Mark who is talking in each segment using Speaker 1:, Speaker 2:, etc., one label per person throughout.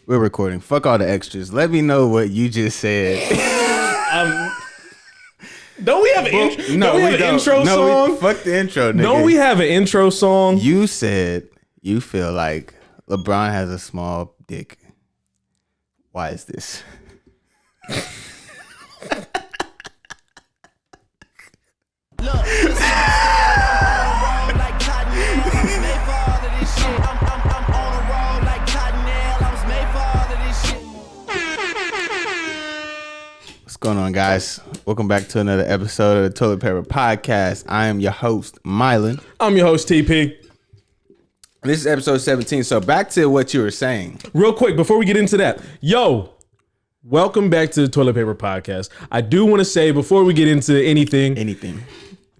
Speaker 1: We're recording. Fuck all the extras. Let me know what you just said.
Speaker 2: Don't we have an intro? No, we have an intro song.
Speaker 1: Fuck the intro, nigga.
Speaker 2: Don't we have an intro song?
Speaker 1: You said you feel like LeBron has a small dick. Why is this? What's going on, guys? Welcome back to another episode of the Toilet Paper Podcast. I am your host, Mylan.
Speaker 2: I'm your host, TP.
Speaker 1: This is episode 17. So back to what you were saying.
Speaker 2: Real quick, before we get into that, welcome back to the Toilet Paper Podcast. I do want to say, before we get into anything,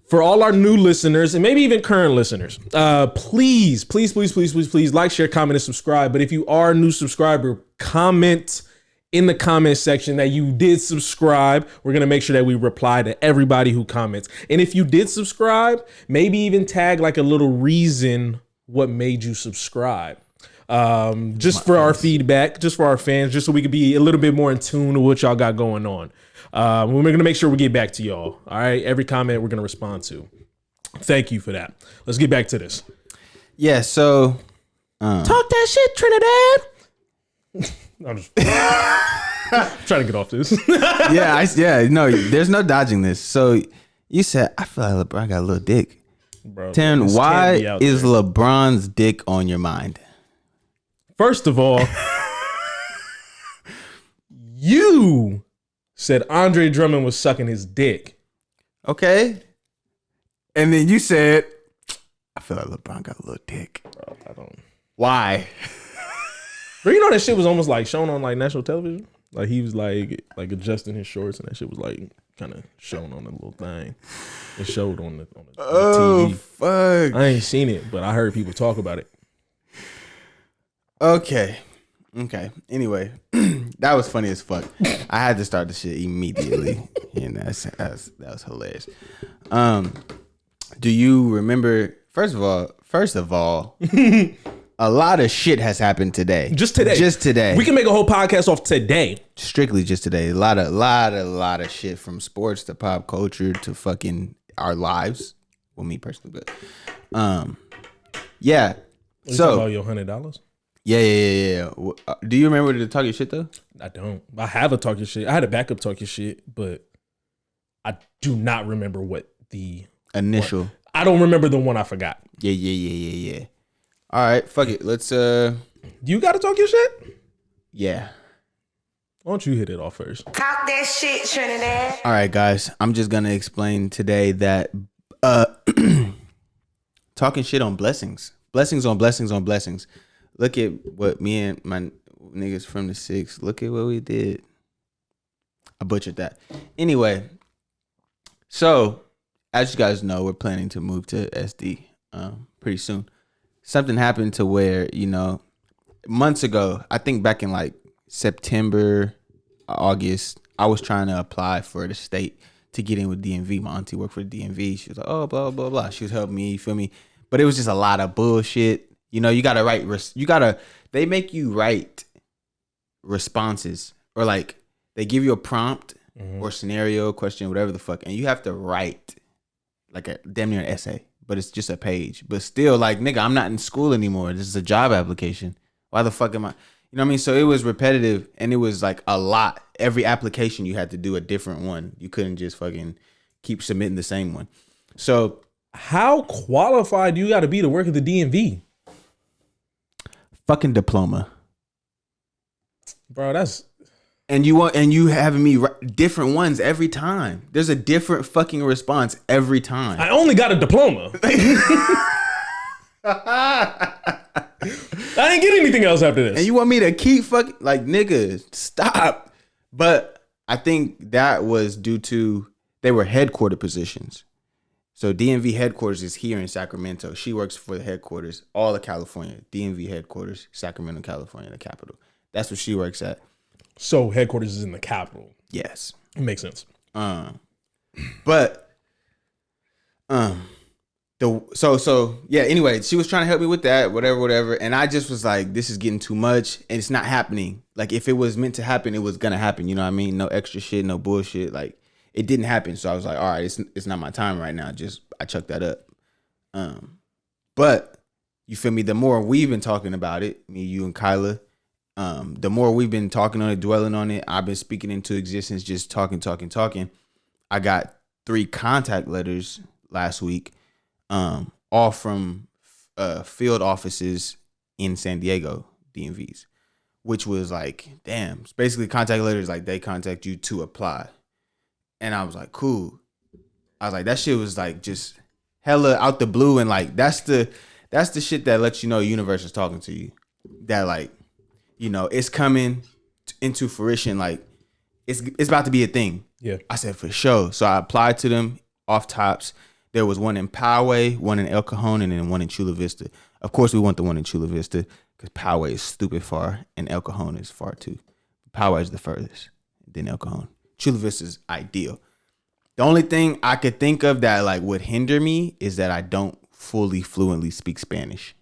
Speaker 2: for all our new listeners and maybe even current listeners, please like, share, comment, and subscribe. But if you are a new subscriber, comment in the comment section that you did subscribe. We're going to make sure that we reply to everybody who comments. And if you did subscribe, maybe even tag like a little reason what made you subscribe. Just for our feedback, just for our fans, just so we could be a little bit more in tune to what y'all got going on. We're going to make sure we get back to y'all. All right. Every comment we're going to respond to. Thank you for that. Let's get back to this.
Speaker 1: Yeah. So
Speaker 2: talk that shit, Trinidad. I'm just trying to get off this.
Speaker 1: No, there's no dodging this. So you said, I feel like LeBron got a little dick.
Speaker 2: Bro,
Speaker 1: Taryn, why is LeBron's dick on your mind?
Speaker 2: First of all, you said Andre Drummond was sucking his dick.
Speaker 1: Okay. And then you said, I feel like LeBron got a little dick.
Speaker 2: Bro, I don't.
Speaker 1: Why?
Speaker 2: Bro, you know that shit was almost like shown on like national television? Like he was like adjusting his shorts and that shit was like kind of shown on the little thing. It showed on the TV.
Speaker 1: Fuck.
Speaker 2: I ain't seen it, but I heard people talk about it.
Speaker 1: Okay. Anyway, that was funny as fuck. I had to start the shit immediately. And that was hilarious. Do you remember, first of all, a lot of shit has happened today.
Speaker 2: Just today. We can make a whole podcast off today. Strictly
Speaker 1: just today. A lot of shit, from sports to pop culture to fucking our lives. Well, me personally, but yeah.
Speaker 2: So about your $100?
Speaker 1: Yeah. Do you remember the Talk Your Shit though?
Speaker 2: I don't. I have a Talk Your Shit. I had a backup Talk Your Shit, but I do not remember what the
Speaker 1: initial
Speaker 2: one. I don't remember the one I forgot.
Speaker 1: Yeah. All right, fuck it. Let's
Speaker 2: You gotta talk your shit?
Speaker 1: Yeah.
Speaker 2: Why don't you hit it off first?
Speaker 3: Talk that shit, Trinidad.
Speaker 1: All right, guys. I'm just gonna explain today that talking shit on blessings. Blessings on blessings on blessings. Look at what me and my niggas from the 6, look at what we did. I butchered that. Anyway, so as you guys know, we're planning to move to SD pretty soon. Something happened to where, months ago, I think back in like September, August, I was trying to apply for the state to get in with DMV. My auntie worked for the DMV. She was like, oh, blah, blah, blah. She was helping me, you feel me? But it was just a lot of bullshit. You gotta write, they make you write responses, or like they give you a prompt or scenario, question, whatever the fuck. And you have to write like a damn near an essay. But it's just a page. But still, like, nigga, I'm not in school anymore. This is a job application. Why the fuck am I? You know what I mean? So it was repetitive, and it was like a lot. Every application you had to do a different one. You couldn't just fucking keep submitting the same one. So
Speaker 2: how qualified do you got to be to work at the DMV?
Speaker 1: Fucking diploma.
Speaker 2: Bro, that's...
Speaker 1: And you having me write different ones every time. There's a different fucking response every time.
Speaker 2: I only got a diploma. I didn't get anything else after this.
Speaker 1: And you want me to keep fucking, like, nigga, stop. But I think that was due to, they were headquarter positions. So DMV headquarters is here in Sacramento. She works for the headquarters, all of California. DMV headquarters, Sacramento, California, the capital. That's what she works at.
Speaker 2: So headquarters is in the capital.
Speaker 1: Yes.
Speaker 2: It makes sense.
Speaker 1: But yeah, anyway, she was trying to help me with that, whatever. And I just was like, this is getting too much and it's not happening. Like if it was meant to happen, it was gonna happen. You know what I mean? No extra shit, no bullshit. Like it didn't happen. So I was like, all right, it's not my time right now. Just I chucked that up. But you feel me? The more we've been talking about it, me, you, and Kyla, the more we've been talking on it, dwelling on it, I've been speaking into existence, just talking. I got 3 contact letters last week. All from field offices in San Diego, DMVs, which was like, damn. It's basically contact letters, like they contact you to apply. And I was like, cool. I was like, that shit was like just hella out the blue, and like that's the shit that lets you know the universe is talking to you. That like, you know, it's coming into fruition. Like it's about to be a thing.
Speaker 2: Yeah.
Speaker 1: I said for sure. So I applied to them off tops. There was one in Poway, one in El Cajon, and then one in Chula Vista. Of course, we want the one in Chula Vista because Poway is stupid far, and El Cajon is far too. Poway is the furthest, then El Cajon. Chula Vista is ideal. The only thing I could think of that like would hinder me is that I don't fully fluently speak Spanish.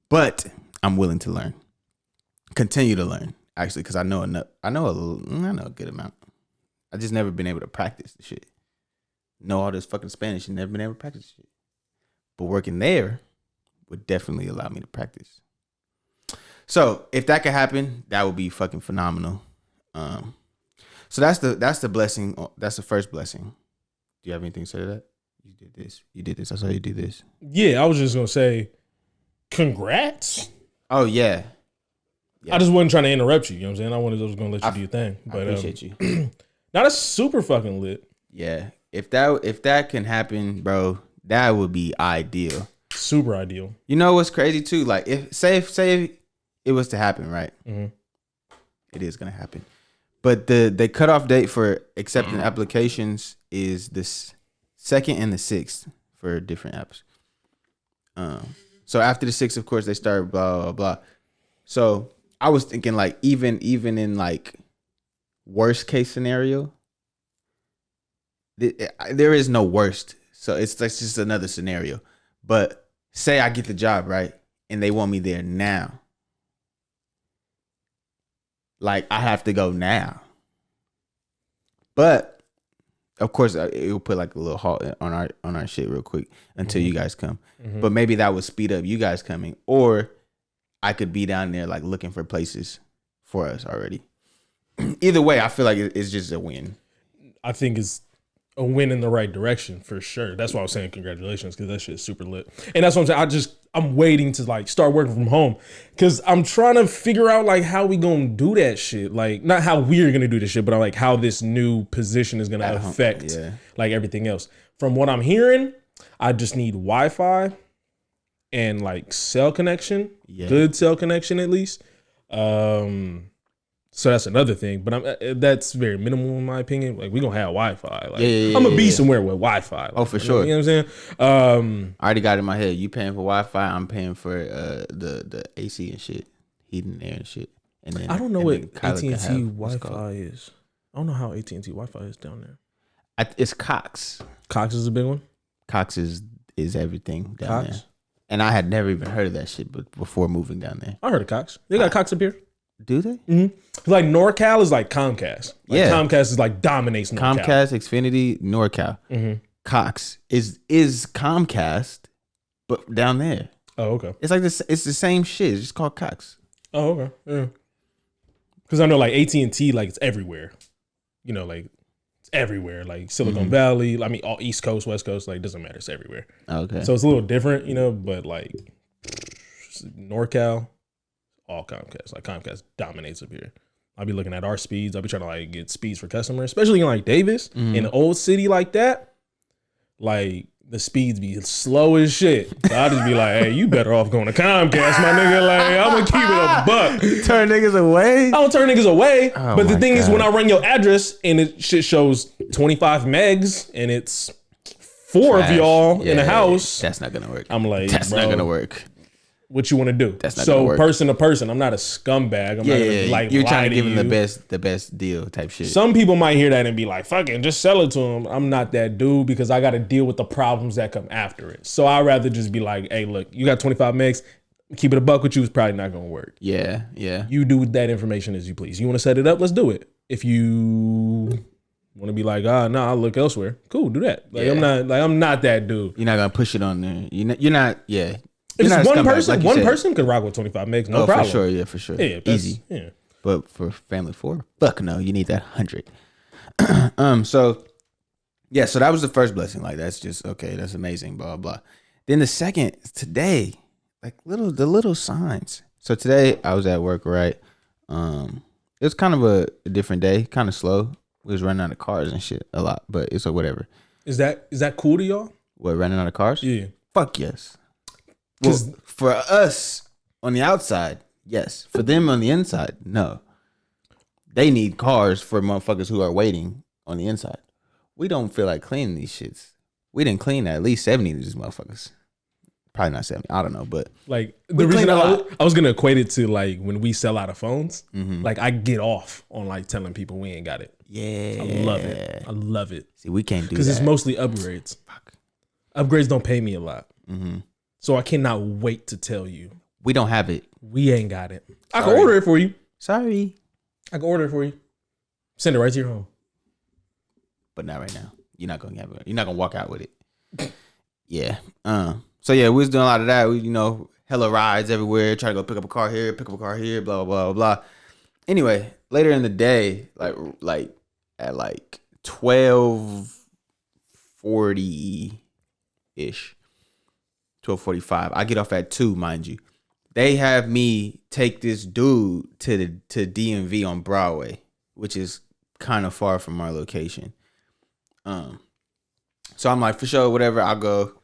Speaker 1: But I'm willing to learn. Continue to learn, actually, because I know enough. I know a good amount. I just never been able to practice the shit. Know all this fucking Spanish and never been able to practice shit. But working there would definitely allow me to practice. So if that could happen, that would be fucking phenomenal. So that's the blessing. That's the first blessing. Do you have anything to say to that? You did this. I saw you do this.
Speaker 2: Yeah, I was just gonna say, congrats.
Speaker 1: Oh yeah.
Speaker 2: I just wasn't trying to interrupt you. You know what I'm saying? I was gonna let you do your thing. But
Speaker 1: I appreciate you.
Speaker 2: Now that's super fucking lit.
Speaker 1: Yeah. If that can happen, bro, that would be ideal.
Speaker 2: Super ideal.
Speaker 1: You know what's crazy too? Like if say it was to happen, right?
Speaker 2: Mm-hmm.
Speaker 1: It is gonna happen. But the cutoff date for accepting applications is the 2nd and the 6th for different apps. So after the 6th, of course, they start blah blah blah. So I was thinking like even in like worst case scenario, there is no worst. So it's just another scenario. But say I get the job, right? And they want me there now. Like I have to go now. But of course it will put like a little halt on our shit real quick until you guys come. Mm-hmm. But maybe that would speed up you guys coming, or I could be down there like looking for places for us already. Either way, I feel like it's just a win.
Speaker 2: I think it's a win in the right direction for sure. That's why I was saying congratulations, because that shit's super lit. And that's what I'm saying. I'm waiting to like start working from home because I'm trying to figure out like how we gonna do that shit. Like not how we're gonna do this shit, but like how this new position is gonna affect like everything else. From what I'm hearing, I just need Wi-Fi and like cell connection, good cell connection at least. So that's another thing, but that's very minimal in my opinion. Like we gonna have Wi-Fi. Like I'm gonna be somewhere with Wi-Fi. Like,
Speaker 1: for sure.
Speaker 2: You know what I'm saying?
Speaker 1: I already got it in my head. You paying for Wi-Fi? I'm paying for the AC and shit, heating and air and shit. And then
Speaker 2: I don't know what AT&T Wi-Fi is. I don't know how AT&T Wi-Fi is down there.
Speaker 1: It's Cox.
Speaker 2: Cox is a big one.
Speaker 1: Cox is everything down
Speaker 2: Cox?
Speaker 1: there. And I had never even heard of that shit, but before moving down there,
Speaker 2: I heard of Cox. They got Cox up here.
Speaker 1: Do they?
Speaker 2: Mm-hmm. Like NorCal is like Comcast. Like Comcast is like dominates NorCal.
Speaker 1: Comcast, Xfinity, NorCal. Mm-hmm. Cox is Comcast, but down there.
Speaker 2: Oh, okay.
Speaker 1: It's like this. It's the same shit. It's just called Cox.
Speaker 2: Oh, okay. Yeah. Because I know like AT&T, like it's everywhere. You know, like it's everywhere. Like Silicon Valley. I mean, all East Coast, West Coast. Like it doesn't matter. It's everywhere.
Speaker 1: Okay.
Speaker 2: So it's a little different, you know. But like NorCal. All Comcast. Like Comcast dominates up here. I'll be looking at our speeds. I'll be trying to like get speeds for customers, especially in like Davis, in an old city like that. Like the speeds be slow as shit. So I'll just be like, hey, you better off going to Comcast, my nigga. Like I'm gonna keep it a buck.
Speaker 1: You turn niggas away? I
Speaker 2: don't turn niggas away. Oh, but the thing is, when I run your address and it shit shows 25 megs and it's 4 of y'all in a house,
Speaker 1: that's not gonna work.
Speaker 2: I'm like,
Speaker 1: that's not gonna work.
Speaker 2: what you want to do.
Speaker 1: That's not gonna work.
Speaker 2: Person to person, I'm not a scumbag. I'm not gonna, like,
Speaker 1: you're
Speaker 2: lie
Speaker 1: trying to give him
Speaker 2: you.
Speaker 1: the best deal type shit.
Speaker 2: Some people might hear that and be like, fucking just sell it to him. I'm not that dude because I got to deal with the problems that come after it. So I'd rather just be like, hey, look, you got 25 megs. Keep it a buck with you is probably not going to work.
Speaker 1: Yeah.
Speaker 2: You do with that information as you please. You want to set it up? Let's do it. If you want to be like, I'll look elsewhere. Cool, do that. Like, I'm not that dude.
Speaker 1: You're not going to push it on there. You're not. If
Speaker 2: it's one person, one person could rock with 25 megs, no problem.
Speaker 1: For sure, yeah, for sure.
Speaker 2: Yeah,
Speaker 1: easy.
Speaker 2: Yeah.
Speaker 1: But for family 4, fuck no, you need that 100. So that was the first blessing. Like, that's just okay. That's amazing. Blah blah. Then the second today, like the little signs. So today I was at work, right? It was kind of a different day, kind of slow. We was running out of cars and shit a lot, but it's whatever.
Speaker 2: Is that cool to y'all?
Speaker 1: What, running out of cars?
Speaker 2: Yeah.
Speaker 1: Fuck yes. Well, for us on the outside, yes. For them on the inside, no. They need cars for motherfuckers who are waiting on the inside. We don't feel like cleaning these shits. We didn't clean at least 70 of these motherfuckers. Probably not 70. I don't know, but
Speaker 2: like the reason I was gonna equate it to like when we sell out of phones, like I get off on like telling people we ain't got it.
Speaker 1: Yeah,
Speaker 2: I love it.
Speaker 1: See, we can't do that
Speaker 2: because it's mostly upgrades.
Speaker 1: Fuck.
Speaker 2: Upgrades don't pay me a lot, so I cannot wait to tell you
Speaker 1: we don't have it.
Speaker 2: We ain't got it. I can order it for you.
Speaker 1: Sorry,
Speaker 2: I can order it for you. Send it right to your home.
Speaker 1: But not right now. You're not gonna have it. You're not gonna walk out with it. Yeah. So yeah, we was doing a lot of that. We, hella rides everywhere, try to go pick up a car here, blah, blah, blah, blah. Anyway, later in the day, like at like 12:40-ish, 12:45, I get off at 2, mind you. They have me take this dude to DMV on Broadway, which is kind of far from our location. So I'm like, for sure, whatever, I'll go.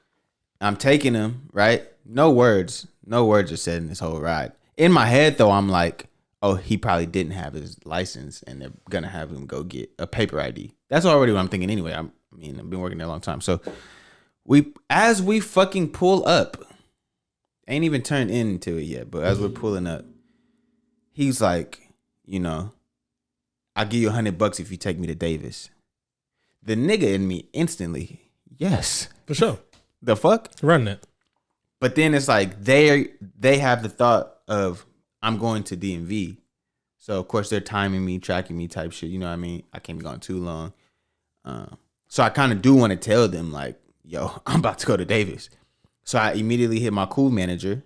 Speaker 1: I'm taking him, right? No words are said in this whole ride. In my head, though, I'm like, oh, he probably didn't have his license, and they're gonna have him go get a paper ID. That's already what I'm thinking anyway. I've been working there a long time. So as we fucking pull up, ain't even turned into it yet, but as we're pulling up, he's like, I'll give you $100 if you take me to Davis. The nigga in me instantly, yes,
Speaker 2: for sure.
Speaker 1: The fuck?
Speaker 2: Run that.
Speaker 1: But then it's like they have the thought of I'm going to DMV. So of course they're timing me, tracking me type shit. You know what I mean? I can't be gone too long. So I kind of do want to tell them like, yo, I'm about to go to Davis. So I immediately hit my cool manager.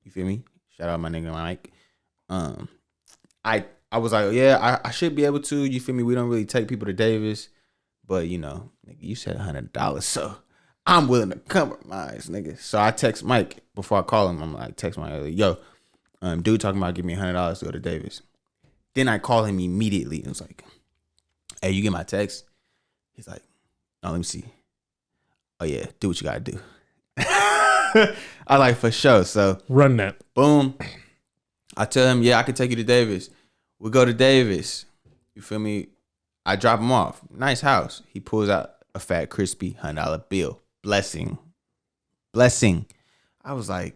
Speaker 1: You feel me? Shout out my nigga Mike. I was like, yeah, I should be able to. You feel me? We don't really take people to Davis. But nigga, you said $100, so I'm willing to compromise, nigga. So I text Mike before I call him. I'm like, text Mike, like, yo, dude talking about give me $100 to go to Davis. Then I call him immediately and was like, hey, you get my text? He's like, oh, let me see. Oh yeah, do what you gotta do. I like, for sure. So
Speaker 2: run that.
Speaker 1: Boom. I tell him, yeah, I can take you to Davis. We go to Davis. You feel me? I drop him off. Nice house. He pulls out a fat, crispy $100 bill. Blessing. I was like,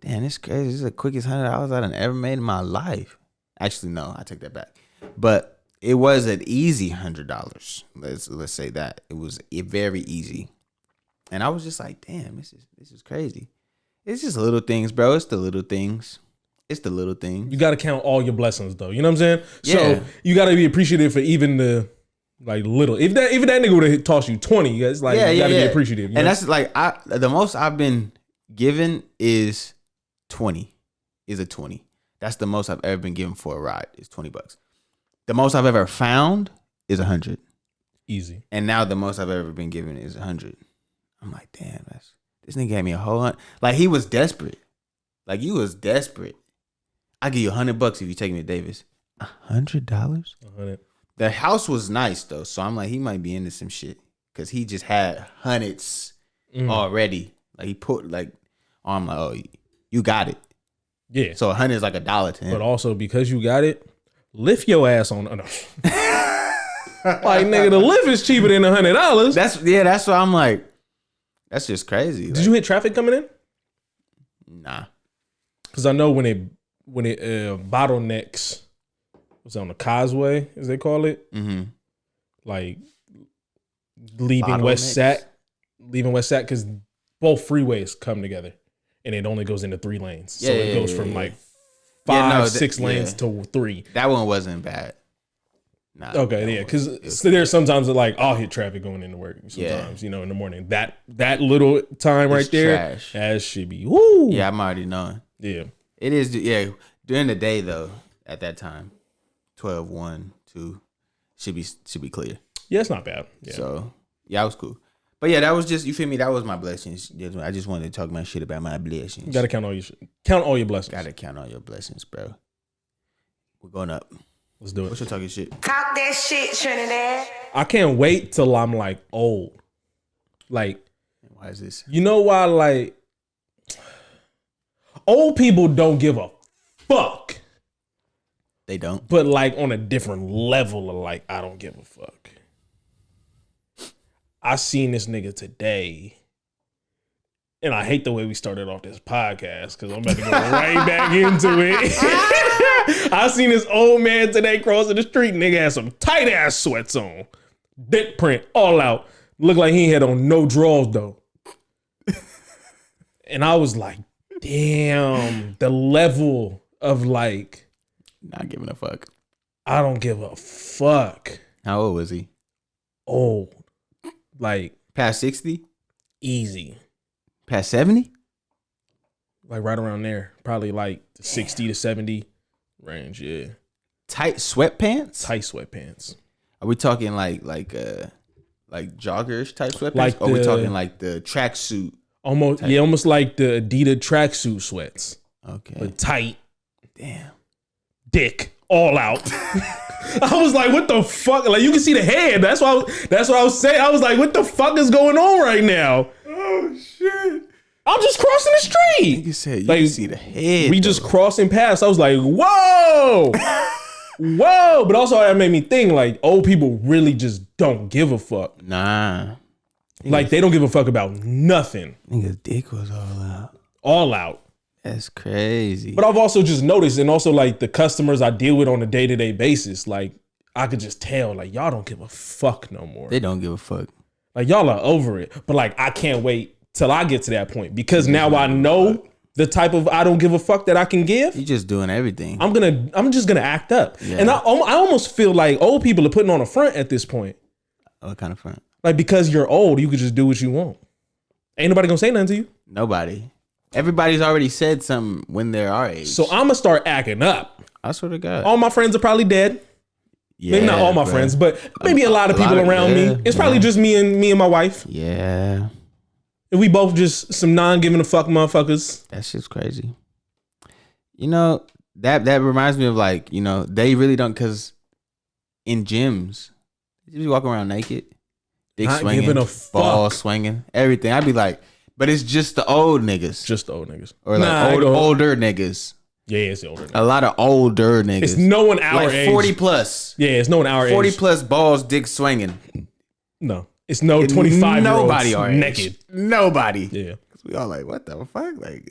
Speaker 1: damn, this is crazy. This is the quickest $100 I've ever made in my life. Actually, no, I take that back. But it was an easy $100. Let's say that. It was very easy. And I was just like, damn, this is crazy. It's just little things, bro. It's the little things.
Speaker 2: You got to count all your blessings, though. You know what I'm saying?
Speaker 1: Yeah.
Speaker 2: So you got to be appreciative for even the like little. If that nigga would have tossed you 20, it's like you got to be appreciative.
Speaker 1: And that's like the most I've been given is 20. Is a 20. That's the most I've ever been given for a ride. Is $20. The most I've ever found is 100.
Speaker 2: Easy.
Speaker 1: And now the most I've ever been given is 100. I'm like, damn, this nigga gave me a whole $100. Like, he was desperate. Like, you was desperate. I'll give you $100 if you take me to Davis. $100?
Speaker 2: $100.
Speaker 1: The house was nice though, so I'm like, he might be into some shit because he just had hundreds already. Like he put like, I'm like, oh, you got it.
Speaker 2: Yeah.
Speaker 1: So 100 is like $1 to him.
Speaker 2: But also because you got it, lift your ass on. No. Like nigga, the lift is cheaper than $100.
Speaker 1: That's what I'm like. That's just crazy.
Speaker 2: Did you hit traffic coming in?
Speaker 1: Nah.
Speaker 2: Because I know when it bottlenecks was on the causeway, as they call it, like leaving West Sac, because both freeways come together, and it only goes into 3 lanes. So it goes from like 6 lanes to 3.
Speaker 1: That one wasn't bad. Nah,
Speaker 2: okay, yeah, because there's sometimes that like I'll hit traffic going into work. Sometimes in the morning. That little time right there,
Speaker 1: trash.
Speaker 2: That should be woo.
Speaker 1: Yeah, I'm already knowing.
Speaker 2: Yeah,
Speaker 1: it is. Yeah, during the day though, at that time, 12, 1, 2 should be clear.
Speaker 2: Yeah, it's not bad. Yeah.
Speaker 1: So yeah, it was cool. But yeah, that was just, you feel me? That was my blessings. I just wanted to talk my shit about my blessings.
Speaker 2: You gotta count all your blessings.
Speaker 1: Gotta count all your blessings, bro. We're going up.
Speaker 2: Let's do it.
Speaker 1: What's your talking shit?
Speaker 3: Talk that shit, Trinidad.
Speaker 2: I can't wait till I'm like old. Like,
Speaker 1: why is this?
Speaker 2: You know why? Like, old people don't give a fuck.
Speaker 1: They don't.
Speaker 2: But like on a different level of like, I don't give a fuck. I seen this nigga today. And I hate the way we started off this podcast because I'm about to go right back into it. I seen this old man today crossing the street. Nigga had some tight ass sweats on. Dick print all out. Looked like he had on no drawers though. And I was like, damn, the level of like.
Speaker 1: Not giving a fuck.
Speaker 2: I don't give a fuck.
Speaker 1: How old was he?
Speaker 2: Old. Like.
Speaker 1: Past 60?
Speaker 2: Easy.
Speaker 1: Past 70?
Speaker 2: Like right around there. Probably like the 60 to 70 range, yeah.
Speaker 1: Tight sweatpants?
Speaker 2: Tight sweatpants.
Speaker 1: Are we talking like joggers type sweatpants?
Speaker 2: Like
Speaker 1: or are we talking like the tracksuit?
Speaker 2: Almost type? Yeah, almost like the Adidas tracksuit sweats.
Speaker 1: Okay.
Speaker 2: But tight.
Speaker 1: Damn.
Speaker 2: Dick all out. I was like, what the fuck? Like you can see the head. That's what I was saying. I was like, what the fuck is going on right now?
Speaker 1: Oh shit.
Speaker 2: I'm just crossing the street.
Speaker 1: You said you
Speaker 2: like,
Speaker 1: can see the head.
Speaker 2: We just crossing past. I was like, whoa. Whoa. But also that made me think like old people really just don't give a fuck.
Speaker 1: Nah.
Speaker 2: Like they don't give a fuck about nothing.
Speaker 1: Nigga's dick was all out.
Speaker 2: All out.
Speaker 1: That's crazy.
Speaker 2: But I've also just noticed, and also like the customers I deal with on a day-to-day basis, like I could just tell, like y'all don't give a fuck no more.
Speaker 1: They don't give a fuck.
Speaker 2: Like y'all are over it. But like I can't wait till I get to that point because now I know the type of I don't give a fuck that I can give.
Speaker 1: You just doing everything.
Speaker 2: I'm just gonna act up.
Speaker 1: Yeah.
Speaker 2: And I almost feel like old people are putting on a front at this point.
Speaker 1: What kind of front?
Speaker 2: Like because you're old, you could just do what you want. Ain't nobody gonna say nothing to you.
Speaker 1: Nobody. Everybody's already said something when they're our age.
Speaker 2: So I'm gonna start acting up.
Speaker 1: I swear to God.
Speaker 2: All my friends are probably dead. Yeah, maybe not all my friends, but maybe a lot of people around me. It's probably just me and my wife.
Speaker 1: Yeah.
Speaker 2: And we both just some non-giving a fuck motherfuckers.
Speaker 1: That shit's crazy. You know, that reminds me of like, you know, they really don't, because in gyms, you just walk around naked, dick
Speaker 2: not
Speaker 1: swinging,
Speaker 2: giving a fuck.
Speaker 1: ball swinging, everything. I'd be like, but it's just the old niggas.
Speaker 2: Just the old niggas.
Speaker 1: Or like older niggas.
Speaker 2: Yeah, it's the older niggas.
Speaker 1: A lot of older niggas.
Speaker 2: It's no one our
Speaker 1: like
Speaker 2: age.
Speaker 1: 40 plus.
Speaker 2: Yeah, it's no one our
Speaker 1: 40
Speaker 2: age.
Speaker 1: plus balls, dick swinging.
Speaker 2: No. It's no 25-year-olds
Speaker 1: nobody our age.
Speaker 2: naked.
Speaker 1: Nobody.
Speaker 2: Yeah.
Speaker 1: We all like, what the fuck? Like,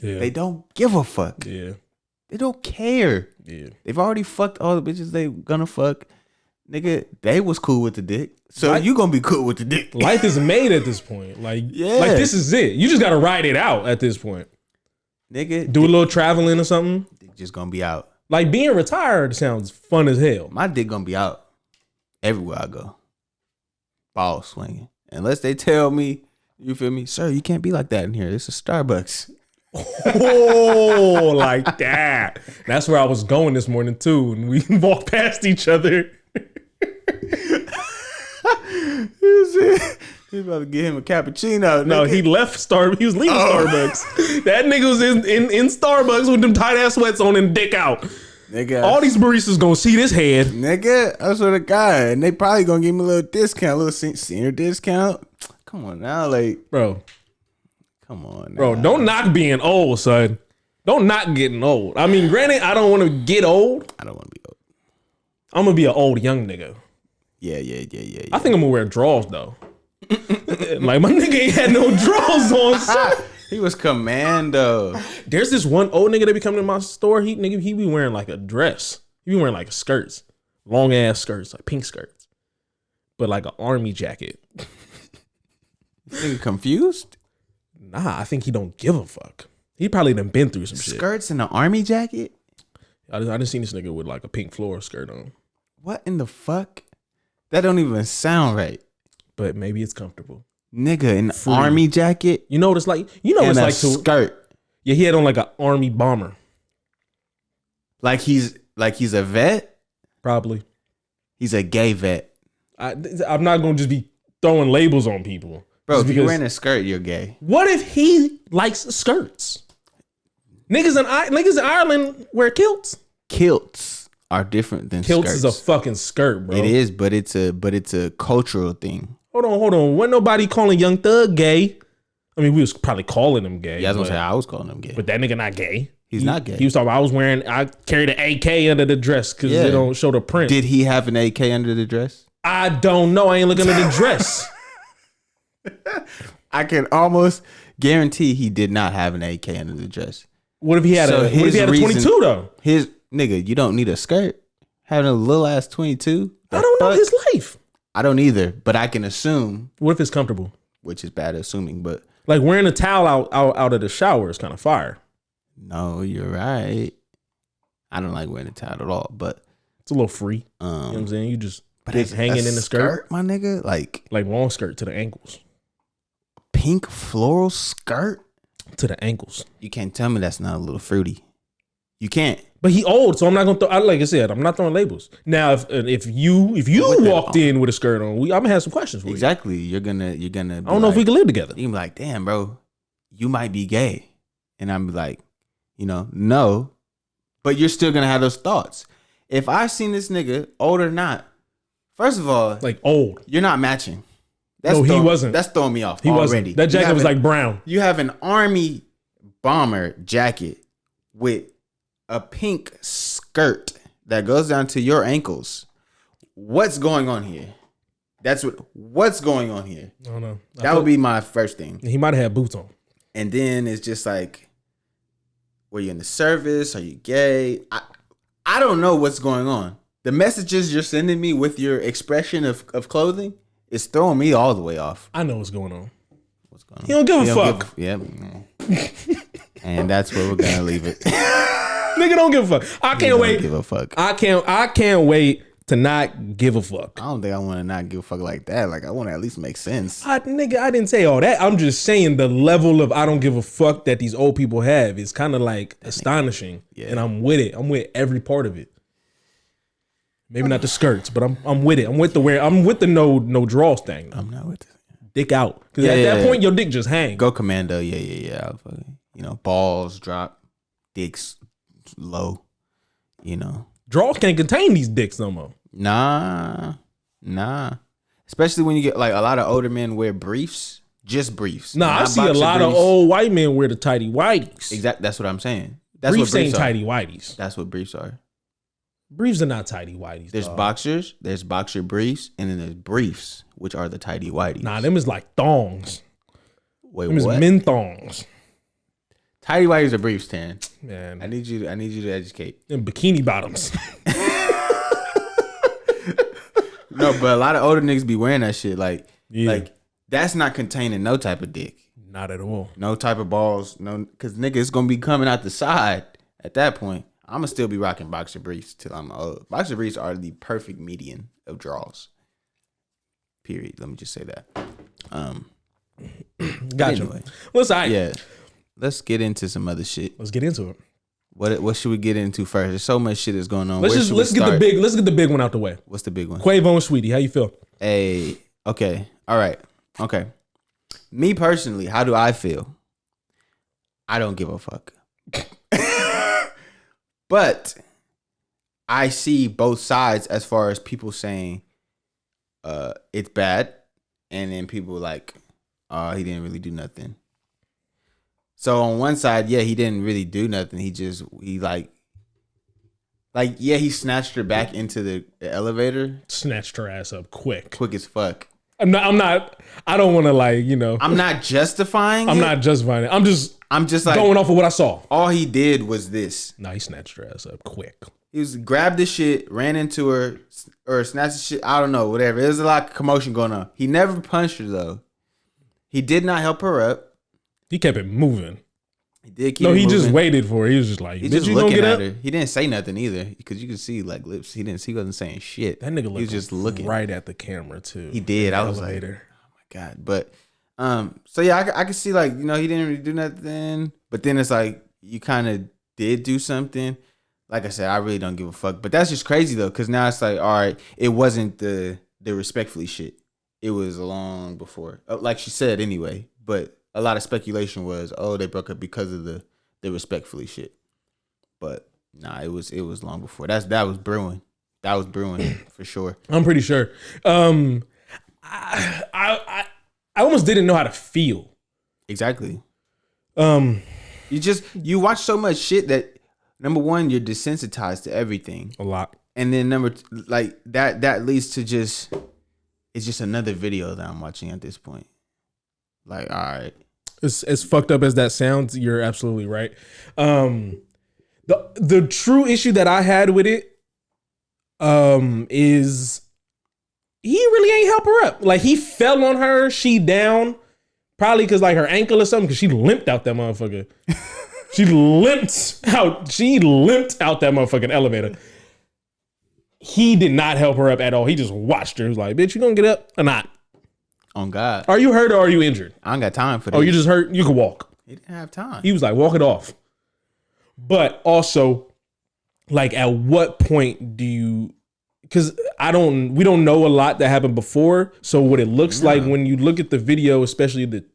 Speaker 2: yeah.
Speaker 1: They don't give a fuck.
Speaker 2: Yeah.
Speaker 1: They don't care.
Speaker 2: Yeah.
Speaker 1: They've already fucked all the bitches they gonna fuck. Nigga, they was cool with the dick. So you gonna be cool with the dick.
Speaker 2: Life is made at this point. Like,
Speaker 1: yeah.
Speaker 2: Like this is it. You just gotta ride it out at this point.
Speaker 1: Nigga.
Speaker 2: Do a little traveling or something.
Speaker 1: Dick just gonna be out.
Speaker 2: Like being retired sounds fun as hell.
Speaker 1: My dick gonna be out everywhere I go. Ball swinging. Unless they tell me, you feel me? Sir, you can't be like that in here. It's a Starbucks.
Speaker 2: Oh, like that. That's where I was going this morning too. And we walked past each other.
Speaker 1: He about to get him a cappuccino.
Speaker 2: No, he left Starbucks. He was leaving Starbucks. That nigga was in Starbucks with them tight ass sweats on and dick out.
Speaker 1: Nigga,
Speaker 2: all these baristas gonna see this head.
Speaker 1: Nigga, I swear to God. And they probably gonna give me a little discount, a little senior discount. Come on now, like.
Speaker 2: Bro.
Speaker 1: Come on now.
Speaker 2: Bro, don't knock being old, son. Don't knock getting old. I mean, granted, I don't want to get old.
Speaker 1: I don't want to be old.
Speaker 2: I'm gonna be an old young nigga.
Speaker 1: Yeah.
Speaker 2: I think I'm gonna wear drawers though. Like my nigga ain't had no drawers on. Son.
Speaker 1: He was commando.
Speaker 2: There's this one old nigga that be coming to my store. He be wearing like a dress. He be wearing like skirts, long ass skirts, like pink skirts, but like an army jacket.
Speaker 1: Nigga confused?
Speaker 2: Nah, I think he don't give a fuck. He probably done been through some shit.
Speaker 1: Skirts in an army jacket?
Speaker 2: I done seen this nigga with like a pink floral skirt on.
Speaker 1: What in the fuck? That don't even sound right.
Speaker 2: But maybe it's comfortable.
Speaker 1: Nigga, an army jacket?
Speaker 2: You know what it's like? You know
Speaker 1: and
Speaker 2: what it's like to
Speaker 1: skirt.
Speaker 2: Yeah, he had on like an army bomber.
Speaker 1: Like he's a vet?
Speaker 2: Probably.
Speaker 1: He's a gay vet.
Speaker 2: I'm not gonna just be throwing labels on people.
Speaker 1: Bro, if you're wearing a skirt, you're gay.
Speaker 2: What if he likes skirts? Niggas in Ireland wear kilts.
Speaker 1: Kilts are different than
Speaker 2: Kilts
Speaker 1: skirts.
Speaker 2: is a fucking skirt, bro.
Speaker 1: It is, but it's a cultural thing.
Speaker 2: Hold on. Wasn't nobody calling Young Thug gay? I mean, we was probably calling him gay.
Speaker 1: Yeah, I was gonna say I was calling him gay.
Speaker 2: But that nigga not gay.
Speaker 1: He's not gay.
Speaker 2: He was talking about I carried an AK under the dress because they don't show the print.
Speaker 1: Did he have an AK under the dress?
Speaker 2: I don't know. I ain't looking under the dress.
Speaker 1: I can almost guarantee he did not have an AK under the dress.
Speaker 2: What if he had a 22 though?
Speaker 1: His nigga, you don't need a skirt. Having a little ass 22.
Speaker 2: I don't know his life.
Speaker 1: I don't either, but I can assume.
Speaker 2: What if it's comfortable?
Speaker 1: Which is bad assuming, but
Speaker 2: like wearing a towel out of the shower is kind of fire.
Speaker 1: No, you're right. I don't like wearing a towel at all, but
Speaker 2: it's a little free. You know what I'm saying? You just hanging in the skirt,
Speaker 1: my nigga, like
Speaker 2: long skirt to the ankles.
Speaker 1: Pink floral skirt
Speaker 2: to the ankles.
Speaker 1: You can't tell me that's not a little fruity. You can't.
Speaker 2: But he old, so I'm not gonna throw. Like I said, I'm not throwing labels. Now, if you walked in with a skirt on, I'm gonna have some questions for you.
Speaker 1: Exactly. You're gonna. I
Speaker 2: don't know if we can live together.
Speaker 1: You can be like, damn, bro, you might be gay, and I'm like, no, but you're still gonna have those thoughts. If I seen this nigga, old or not, first of all,
Speaker 2: like old,
Speaker 1: you're not matching.
Speaker 2: He wasn't.
Speaker 1: That's throwing me off.
Speaker 2: He
Speaker 1: already.
Speaker 2: Wasn't. That jacket was like brown.
Speaker 1: You have an army bomber jacket with a pink skirt that goes down to your ankles. What's going on here? What's going on here?
Speaker 2: I don't know.
Speaker 1: That would be my first thing.
Speaker 2: He might have had boots on.
Speaker 1: And then it's just like, were you in the service? Are you gay? I don't know what's going on. The messages you're sending me with your expression of clothing is throwing me all the way off.
Speaker 2: I know what's going on.
Speaker 1: What's going on?
Speaker 2: He don't give a fuck.
Speaker 1: Yep. And that's where we're gonna leave it.
Speaker 2: Nigga don't give a fuck. I can't wait.
Speaker 1: Give a fuck.
Speaker 2: I can't wait to not give a fuck.
Speaker 1: I don't think I want to not give a fuck like that. Like I want to at least make sense.
Speaker 2: Nigga, I didn't say all that. I'm just saying the level of I don't give a fuck that these old people have is kind of like astonishing. Yeah. And I'm with it. I'm with every part of it. Maybe not the skirts, but I'm with it. I'm with the no draws thing.
Speaker 1: I'm not with it.
Speaker 2: Dick out. Because at that point, your dick just hang.
Speaker 1: Go commando. Yeah. Balls drop, dicks low.
Speaker 2: Draws can't contain these dicks no more.
Speaker 1: Nah. Especially when you get like a lot of older men wear briefs, just briefs.
Speaker 2: Nah, I see a lot of old white men wear the tighty whities.
Speaker 1: Exactly. That's what I'm saying.
Speaker 2: Briefs ain't tighty whities.
Speaker 1: That's what briefs are.
Speaker 2: Briefs are not tighty whities.
Speaker 1: There's boxers, there's boxer briefs, and then there's briefs, which are the tighty whities.
Speaker 2: Nah, them is like thongs.
Speaker 1: Wait,
Speaker 2: them
Speaker 1: what?
Speaker 2: Is men thongs.
Speaker 1: Tighty whities are briefs, Tan.
Speaker 2: Man,
Speaker 1: I need you to educate.
Speaker 2: Them bikini bottoms.
Speaker 1: No, but a lot of older niggas be wearing that shit. Like that's not containing no type of dick.
Speaker 2: Not at all.
Speaker 1: No type of balls. No, because nigga, it's gonna be coming out the side at that point. I'm gonna still be rocking boxer briefs till I'm old. Boxer briefs are the perfect median of draws. Period. Let me just say that.
Speaker 2: Gotcha.
Speaker 1: Anyway,
Speaker 2: yeah.
Speaker 1: Let's get into some other shit.
Speaker 2: Let's get into it.
Speaker 1: What should we get into first? There's so much shit that's going on.
Speaker 2: Let's get the big one out the way.
Speaker 1: What's the big one?
Speaker 2: Quavo and Saweetie. How you feel?
Speaker 1: Hey, okay. All right. Okay. Me personally, how do I feel? I don't give a fuck. But I see both sides as far as people saying it's bad, and then people like, he didn't really do nothing. So on one side, yeah, he didn't really do nothing. He snatched her back into the elevator.
Speaker 2: Snatched her ass up quick
Speaker 1: as fuck.
Speaker 2: I'm not. I don't want to
Speaker 1: I'm not justifying
Speaker 2: I'm
Speaker 1: it.
Speaker 2: not justifying it. I'm just
Speaker 1: like
Speaker 2: going off of what I saw.
Speaker 1: All he did was this.
Speaker 2: Nah, he snatched her ass up quick.
Speaker 1: He was grabbed the shit, ran into her, or snatched the shit. I don't know, whatever. There's a lot of commotion going on. He never punched her though. He did not help her up.
Speaker 2: He kept it moving.
Speaker 1: He did keep.
Speaker 2: No,
Speaker 1: it
Speaker 2: he
Speaker 1: moving.
Speaker 2: just waited for her. He was just like,
Speaker 1: He
Speaker 2: bitch,
Speaker 1: just
Speaker 2: you gonna
Speaker 1: looking
Speaker 2: get
Speaker 1: at
Speaker 2: up?
Speaker 1: her. He didn't say nothing either because you could see like lips. He wasn't saying shit.
Speaker 2: That nigga looked
Speaker 1: he was just looking
Speaker 2: right at the camera too.
Speaker 1: He did. I was like, oh my god. But so yeah, I could see like he didn't really do nothing. But then it's like you kind of did do something. Like I said, I really don't give a fuck. But that's just crazy though, because now it's like, all right, it wasn't the respectfully shit. It was long before, like she said anyway. But a lot of speculation was, oh, they broke up because of the respectfully shit. But nah, it was long before. That was brewing. That was brewing for sure.
Speaker 2: I'm pretty sure. I almost didn't know how to feel.
Speaker 1: Exactly. You watch so much shit that number one, you're desensitized to everything.
Speaker 2: A lot.
Speaker 1: And then that leads to it's just another video that I'm watching at this point. Like, all right.
Speaker 2: As fucked up as that sounds, you're absolutely right. The true issue that I had with it is he really ain't help her up. Like, he fell on her, she down, probably because like her ankle or something, because she limped out that motherfucker. She limped out that motherfucking elevator. He did not help her up at all. He just watched her. He was like, bitch, you gonna get up or not?
Speaker 1: On God.
Speaker 2: Are you hurt or are you injured?
Speaker 1: I ain't got time for this.
Speaker 2: Oh, you just hurt? You can walk.
Speaker 1: He didn't have time.
Speaker 2: He was like, walk it off. But also, like, at what point do you, because we don't know a lot that happened before. So what it looks like when you look at the video, especially the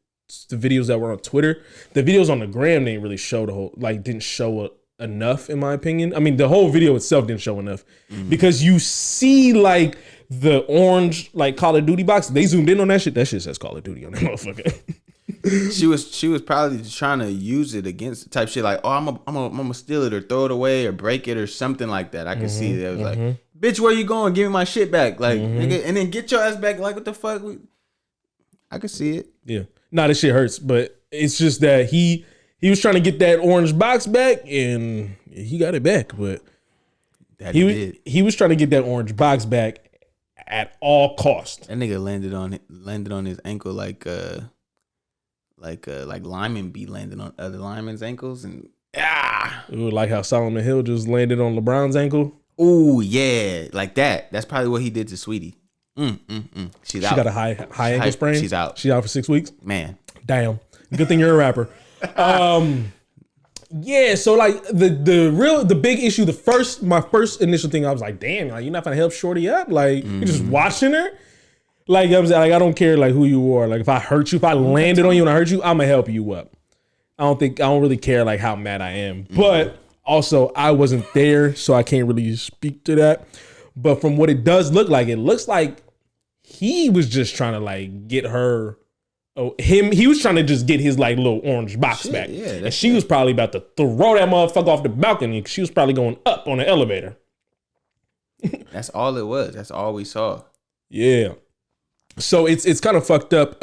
Speaker 2: videos that were on Twitter, the videos on the gram didn't really show didn't show enough, in my opinion. I mean, the whole video itself didn't show enough because you see like the orange like Call of Duty box. They zoomed in on that shit. That shit says Call of Duty on that motherfucker.
Speaker 1: She was probably just trying to use it against type shit like, oh, I'm gonna steal it or throw it away or break it or something like that. I could see that. It was like, bitch, where you going? Give me my shit back, like, nigga, and then get your ass back. Like, what the fuck? I could see it. Yeah.
Speaker 2: Nah, this shit hurts, but it's just that he was trying to get that orange box back and he got it back, but he was trying to get that orange box back at all costs.
Speaker 1: That nigga landed on his ankle like linemen be landing on other linemen's ankles and
Speaker 2: Ooh, like how Solomon Hill just landed on LeBron's ankle.
Speaker 1: Ooh, yeah, like that. That's probably what he did to Saweetie. She
Speaker 2: got a high ankle sprain.
Speaker 1: She's out.
Speaker 2: She's out for 6 weeks.
Speaker 1: Man,
Speaker 2: damn. Good thing you're a rapper. Yeah. So like the big issue, my first initial thing, I was like, damn, like you're not gonna help Shorty up. Like you're just watching her. Like I was like, I don't care like who you are. Like if I hurt you, if I landed on you and I hurt you, I'm gonna help you up. I don't really care like how mad I am. But also I wasn't there, so I can't really speak to that. But from what it does look like, it looks like he was just trying to like get her. He was trying to just get his like little orange box back. Yeah, and she was probably about to throw that motherfucker off the balcony. She was probably going up on the elevator.
Speaker 1: That's all it was. That's all we saw.
Speaker 2: Yeah. So it's kind of fucked up.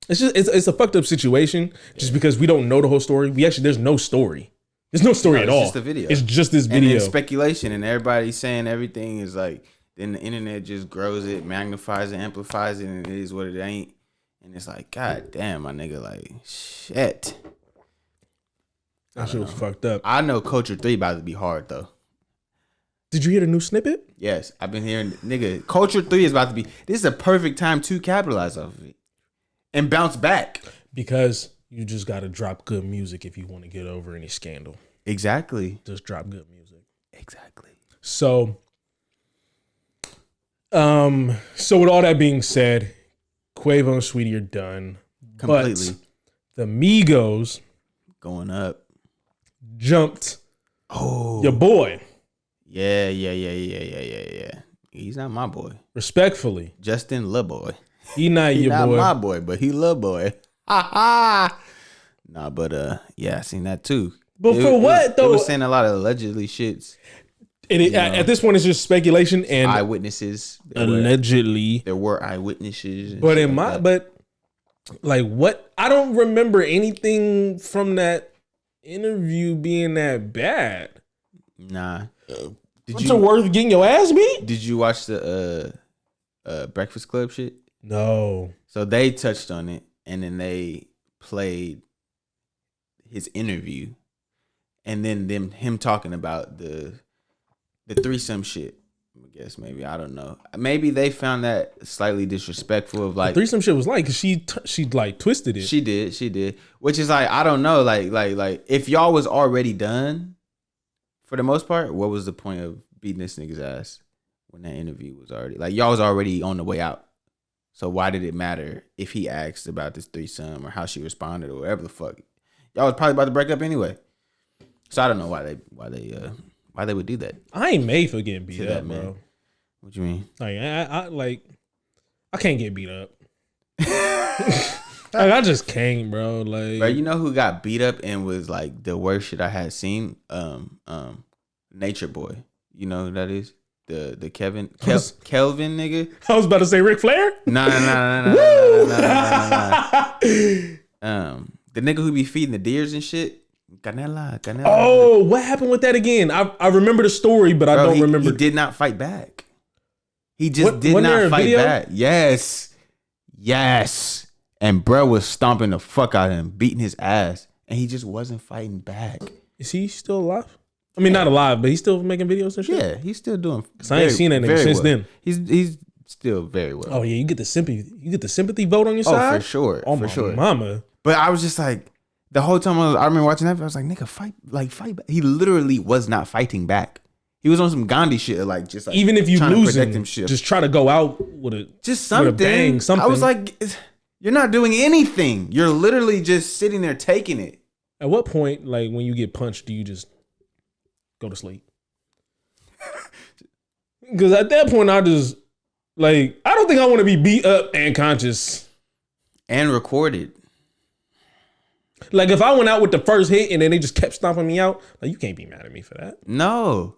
Speaker 2: It's a fucked up situation just because we don't know the whole story. There's no story. There's no story at all. It's just a video. It's just this video.
Speaker 1: And then speculation and everybody saying everything is like, then the internet just grows it, magnifies it, amplifies it, and it is what it ain't. And it's like, God damn, my nigga, like, shit.
Speaker 2: That shit was fucked up.
Speaker 1: I know Culture 3 about to be hard, though.
Speaker 2: Did you hear the new snippet?
Speaker 1: Yes, I've been hearing, nigga, Culture 3 is about to be, this is a perfect time to capitalize off of it. And bounce back.
Speaker 2: Because you just got to drop good music if you want to get over any scandal.
Speaker 1: Exactly.
Speaker 2: Just drop good music.
Speaker 1: Exactly.
Speaker 2: So with all that being said, Quavo and Saweetie are done.
Speaker 1: Completely.
Speaker 2: But the Migos
Speaker 1: going up.
Speaker 2: Jumped.
Speaker 1: Oh.
Speaker 2: Your boy.
Speaker 1: Yeah. He's not my boy.
Speaker 2: Respectfully.
Speaker 1: Justin Laboy.
Speaker 2: He not your
Speaker 1: boy. He
Speaker 2: boy.
Speaker 1: not my boy, but he lil boy. Ha ha. Nah, but yeah, I seen that too.
Speaker 2: But for what though?
Speaker 1: They was saying a lot of allegedly shits.
Speaker 2: At this point, it's just speculation and
Speaker 1: eyewitnesses.
Speaker 2: Allegedly,
Speaker 1: there were eyewitnesses.
Speaker 2: But what? I don't remember anything from that interview being that bad.
Speaker 1: Nah.
Speaker 2: What's it worth getting your ass beat?
Speaker 1: Did you watch the Breakfast Club shit?
Speaker 2: No.
Speaker 1: So they touched on it, and then they played his interview, and then him talking about the threesome shit. I guess maybe, I don't know. Maybe they found that slightly disrespectful of like
Speaker 2: the threesome shit was like, cause she like twisted it.
Speaker 1: She did. Which is like, I don't know, like if y'all was already done for the most part, what was the point of beating this nigga's ass when that interview was already like y'all was already on the way out? So why did it matter if he asked about this threesome or how she responded or whatever the fuck? Y'all was probably about to break up anyway. So I don't know why they would do that.
Speaker 2: I ain't made for getting beat up, bro.
Speaker 1: Man. What you mean?
Speaker 2: Like I can't get beat up. Like, I just can't, bro. Like,
Speaker 1: bro, you know who got beat up and was like the worst shit I had seen? Nature Boy. You know who that is? The Kelvin nigga.
Speaker 2: I was about to say Ric Flair.
Speaker 1: Nah. The nigga who be feeding the deers and shit. Canela.
Speaker 2: Oh, what happened with that again? I remember the story, but I don't remember.
Speaker 1: He did not fight back. He just did not fight back. Yes. And bro was stomping the fuck out of him, beating his ass, and he just wasn't fighting back.
Speaker 2: Is he still alive? I mean, not alive, but he's still making videos and shit.
Speaker 1: Yeah, he's still doing.
Speaker 2: I ain't seen that nigga since then.
Speaker 1: He's still very well.
Speaker 2: Oh yeah, you get the sympathy vote on your side.
Speaker 1: Oh, for sure.
Speaker 2: Oh,
Speaker 1: for
Speaker 2: my
Speaker 1: sure.
Speaker 2: Mama.
Speaker 1: But I was just like, the whole time I remember watching that, I was like, nigga, fight back. He literally was not fighting back. He was on some Gandhi shit, like just like
Speaker 2: even if you lose
Speaker 1: him,
Speaker 2: just try to go out with a
Speaker 1: something.
Speaker 2: With a bang, something.
Speaker 1: I was like, you're not doing anything. You're literally just sitting there taking it.
Speaker 2: At what point, like when you get punched, do you just go to sleep? Because at that point, I just like, I don't think I want to be beat up and conscious
Speaker 1: and recorded.
Speaker 2: Like if I went out with the first hit and then they just kept stomping me out, like you can't be mad at me for that.
Speaker 1: No.